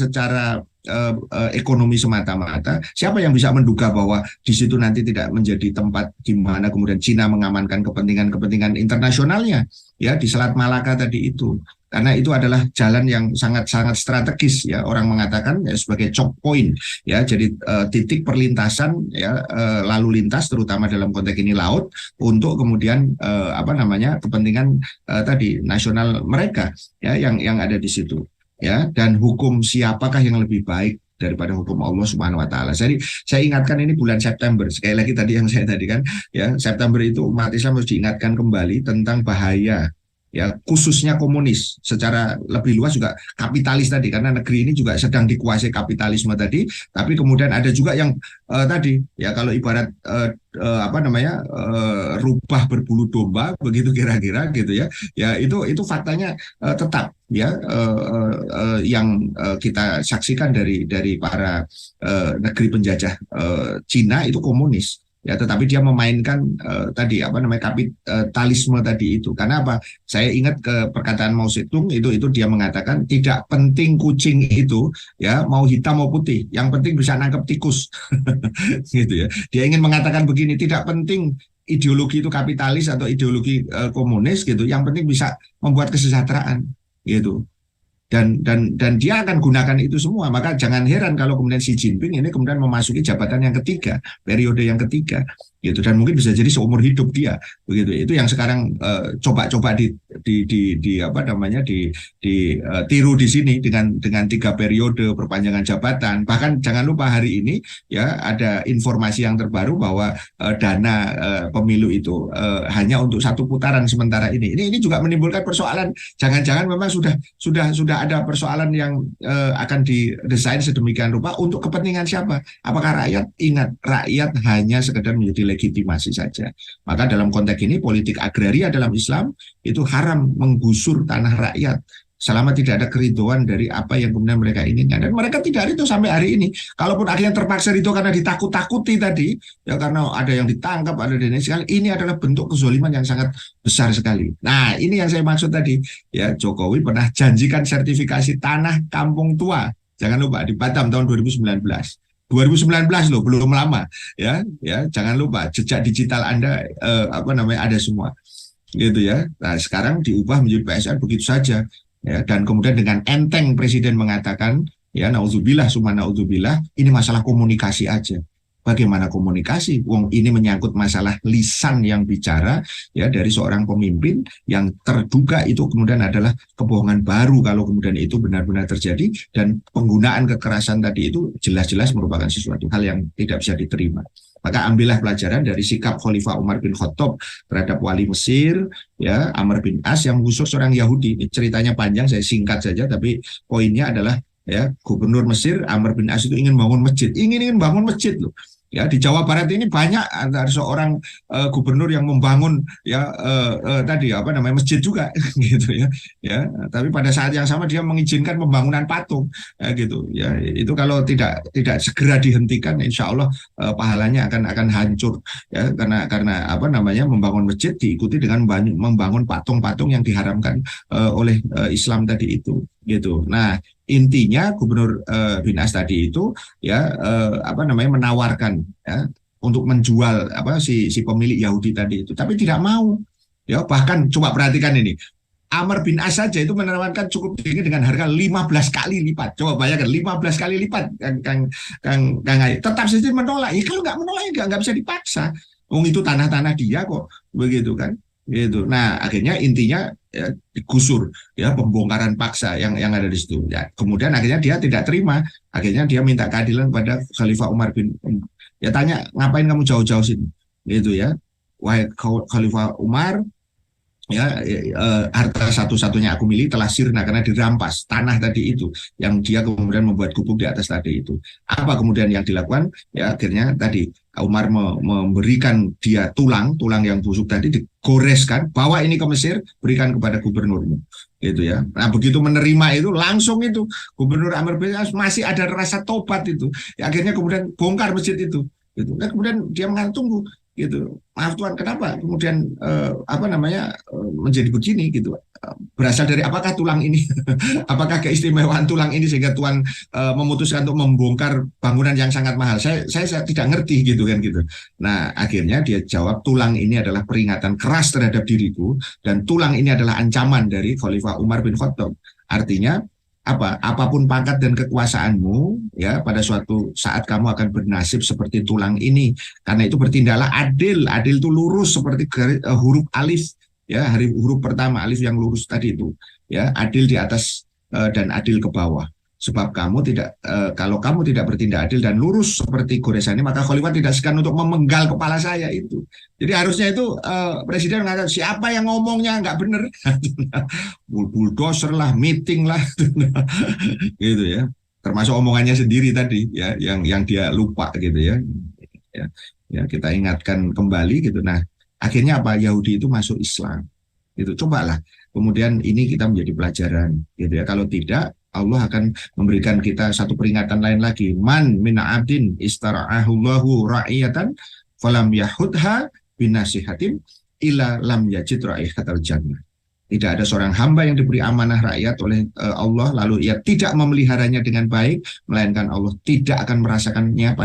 ekonomi semata-mata. Siapa yang bisa menduga bahwa di situ nanti tidak menjadi tempat di mana kemudian Cina mengamankan kepentingan internasionalnya ya di Selat Malaka tadi itu. Karena itu adalah jalan yang sangat-sangat strategis ya, orang mengatakan ya, sebagai choke point ya, jadi titik perlintasan ya, lalu lintas terutama dalam konteks ini laut untuk kemudian kepentingan tadi nasional mereka ya yang ada di situ ya. Dan hukum siapakah yang lebih baik daripada hukum Allah Subhanahu wa taala. Jadi saya ingatkan ini bulan September. Sekali lagi tadi yang saya tadi kan ya, September itu umat Islam harus diingatkan kembali tentang bahaya ya, khususnya komunis, secara lebih luas juga kapitalis tadi, karena negeri ini juga sedang dikuasai kapitalisme tadi. Tapi kemudian ada juga yang tadi ya, kalau ibarat rubah berbulu domba begitu kira-kira gitu ya, ya itu faktanya tetap ya yang kita saksikan dari para negeri penjajah Cina itu komunis ya, tetapi dia memainkan kapitalisme tadi itu. Karena apa? Saya ingat ke perkataan Mao Zedong itu dia mengatakan tidak penting kucing itu ya mau hitam mau putih, yang penting bisa nangkep tikus. Gitu ya. Dia ingin mengatakan begini, tidak penting ideologi itu kapitalis atau ideologi komunis gitu, yang penting bisa membuat kesejahteraan gitu. Dan dia akan gunakan itu semua. Maka jangan heran kalau kemudian Xi Jinping ini kemudian memasuki jabatan yang ketiga, periode yang ketiga gitu, dan mungkin bisa jadi seumur hidup dia begitu. Itu yang sekarang coba-coba ditiru di sini dengan 3 periode perpanjangan jabatan. Bahkan jangan lupa hari ini ya ada informasi yang terbaru bahwa dana pemilu itu hanya untuk 1 putaran sementara ini. Ini juga menimbulkan persoalan. Jangan-jangan memang sudah ada persoalan yang akan didesain sedemikian rupa untuk kepentingan siapa? Apakah rakyat? Ingat, rakyat hanya sekedar menjadi legitimasi saja. Maka dalam konteks ini politik agraria dalam Islam itu haram menggusur tanah rakyat selama tidak ada keridhaan dari apa yang kemudian mereka inginkan. Dan mereka tidak itu sampai hari ini. Kalaupun akhirnya terpaksa itu karena ditakut-takuti tadi, ya karena ada yang ditangkap, ada dan sekali, ini adalah bentuk kezoliman yang sangat besar sekali. Nah, ini yang saya maksud tadi. Ya, Jokowi pernah janjikan sertifikasi tanah kampung tua. Jangan lupa di Batam tahun 2019 loh, belum lama ya jangan lupa jejak digital Anda ada semua gitu ya. Nah, sekarang diubah menjadi PSR begitu saja ya, dan kemudian dengan enteng Presiden mengatakan ya naudzubillah summa naudzubillah, ini masalah komunikasi aja. Bagaimana komunikasi? Wong ini menyangkut masalah lisan yang bicara ya dari seorang pemimpin yang terduga itu kemudian adalah kebohongan baru kalau kemudian itu benar-benar terjadi, dan penggunaan kekerasan tadi itu jelas-jelas merupakan sesuatu hal yang tidak bisa diterima. Maka ambillah pelajaran dari sikap Khalifah Umar bin Khattab terhadap wali Mesir ya Amr bin As yang mengusir seorang Yahudi. Ini ceritanya panjang, saya singkat saja, tapi poinnya adalah ya gubernur Mesir Amr bin As itu ingin bangun masjid loh Ya, di Jawa Barat ini banyak ada seorang gubernur yang membangun ya tadi apa namanya masjid juga gitu ya. Ya, tapi pada saat yang sama dia mengizinkan pembangunan patung gitu. Ya, itu kalau tidak segera dihentikan, insya Allah pahalanya akan hancur ya karena apa namanya membangun masjid diikuti dengan membangun patung-patung yang diharamkan oleh Islam tadi itu gitu. Nah, intinya Gubernur bin As tadi itu ya apa namanya menawarkan ya untuk menjual apa si pemilik Yahudi tadi itu, tapi tidak mau. Ya, bahkan coba perhatikan ini. Amr bin As saja itu menawarkan cukup tinggi dengan harga 15 kali lipat. Coba bayangkan 15 kali lipat Kang Hai. Tetap saja menolak. Ya kalau nggak menolak nggak bisa dipaksa. Wong itu tanah-tanah dia kok begitu kan. Gitu. Nah, akhirnya intinya ya, digusur ya pembongkaran paksa yang ada di situ. Ya, kemudian akhirnya dia tidak terima. Akhirnya dia minta keadilan pada Khalifah Umar bin ya tanya ngapain kamu jauh-jauh sini gitu ya. Wahai Khalifah Umar, ya harta satu-satunya aku milih telah sirna karena dirampas tanah tadi itu yang dia kemudian membuat gubuk di atas tadi itu. Apa kemudian yang dilakukan? Ya akhirnya tadi Umar memberikan dia tulang yang busuk tadi digoreskan, bawa ini ke Mesir, berikan kepada gubernurmu gitu ya. Nah begitu menerima itu langsung itu Gubernur Amr bin As masih ada rasa tobat itu. Ya, akhirnya kemudian bongkar masjid itu. Gitu. Nah, kemudian dia mengatakan tunggu gitu. Maaf Tuhan, kenapa kemudian apa namanya menjadi begini gitu? Berasal dari apakah tulang ini? Apakah keistimewaan tulang ini sehingga Tuhan memutuskan untuk membongkar bangunan yang sangat mahal? Saya tidak ngerti gitu kan gitu. Nah, akhirnya dia jawab tulang ini adalah peringatan keras terhadap diriku dan tulang ini adalah ancaman dari Khalifah Umar bin Khattab. Artinya apapun pangkat dan kekuasaanmu ya pada suatu saat kamu akan bernasib seperti tulang ini karena itu bertindaklah adil itu lurus seperti huruf alif ya huruf pertama alif yang lurus tadi itu ya adil di atas dan adil ke bawah sebab kamu tidak kalau kamu tidak bertindak adil dan lurus seperti goresan ini maka khalifah tidak segan untuk memenggal kepala saya itu. Jadi harusnya itu presiden mengatakan siapa yang ngomongnya nggak benar bulldozer lah meeting lah gitu ya termasuk omongannya sendiri tadi ya yang dia lupa gitu ya. Ya kita ingatkan kembali gitu. Nah akhirnya apa Yahudi itu masuk Islam itu cobalah kemudian ini kita menjadi pelajaran gitu ya kalau tidak Allah akan memberikan kita satu peringatan lain lagi. Man min abdin istara'ahullahu ra'iyatan falam yahudha binasihatin ila lam yajid ra'ihatal jannah. Tidak ada seorang hamba yang diberi amanah rakyat oleh Allah lalu ia tidak memeliharanya dengan baik melainkan Allah tidak akan merasakannya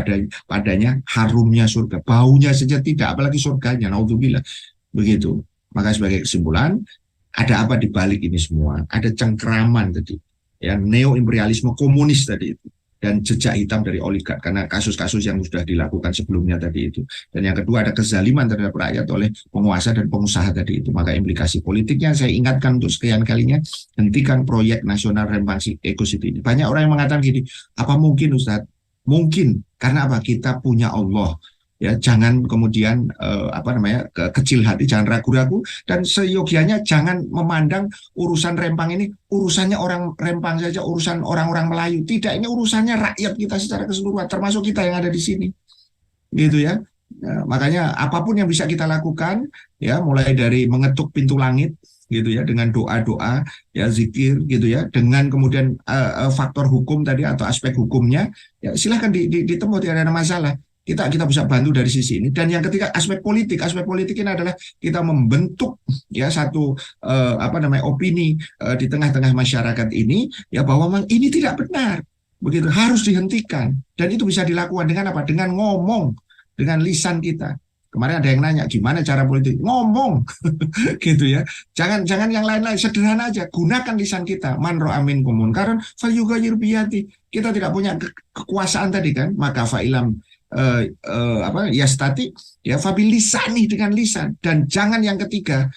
padanya harumnya surga. Baunya saja tidak apalagi surganya. Naudzubillah. Begitu. Maka sebagai kesimpulan ada apa di balik ini semua? Ada cengkeraman tadi. Ya, neo-imperialisme komunis tadi itu dan jejak hitam dari oligark karena kasus-kasus yang sudah dilakukan sebelumnya tadi itu. Dan yang kedua ada kezaliman terhadap rakyat oleh penguasa dan pengusaha tadi itu. Maka implikasi politiknya saya ingatkan untuk sekian kalinya hentikan proyek nasional Rempang Eco City ini. Banyak orang yang mengatakan gini, apa mungkin Ustadz? Mungkin karena apa? Kita punya Allah. Ya, jangan kemudian kecil hati, jangan ragu-ragu dan seyogianya jangan memandang urusan Rempang ini urusannya orang Rempang saja, urusan orang-orang Melayu. Tidak, ini urusannya rakyat kita secara keseluruhan, termasuk kita yang ada di sini. Gitu ya. Ya, makanya apapun yang bisa kita lakukan ya mulai dari mengetuk pintu langit gitu ya dengan doa-doa ya zikir gitu ya dengan kemudian faktor hukum tadi atau aspek hukumnya ya silahkan ditemui tidak ada masalah. Kita bisa bantu dari sisi ini. Dan yang ketiga aspek politik ini adalah kita membentuk ya satu opini di tengah-tengah masyarakat ini ya bahwa memang ini tidak benar begitu harus dihentikan dan itu bisa dilakukan dengan apa dengan ngomong dengan lisan kita. Kemarin ada yang nanya gimana cara politik ngomong gitu ya jangan yang lain-lain sederhana aja gunakan lisan kita man ra'a minkum munkaran falyughayyir biyadihi kita tidak punya kekuasaan tadi kan maka fa'ilam yastati ya fabilisani dengan lisan dan jangan yang ketiga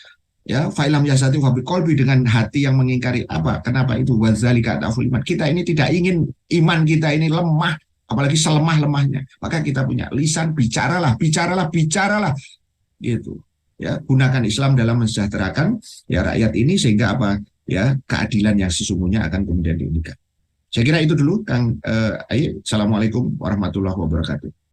ya fa'ilam yastati fabiqalbi dengan hati yang mengingkari apa kenapa itu wazalika ta'ful iman kita ini tidak ingin iman kita ini lemah apalagi selemah-lemahnya maka kita punya lisan bicaralah gitu ya gunakan Islam dalam mensejahterakan ya rakyat ini sehingga apa ya keadilan yang sesungguhnya akan kemudian diinginkan. Saya kira itu dulu Kang Assalamualaikum warahmatullahi wabarakatuh.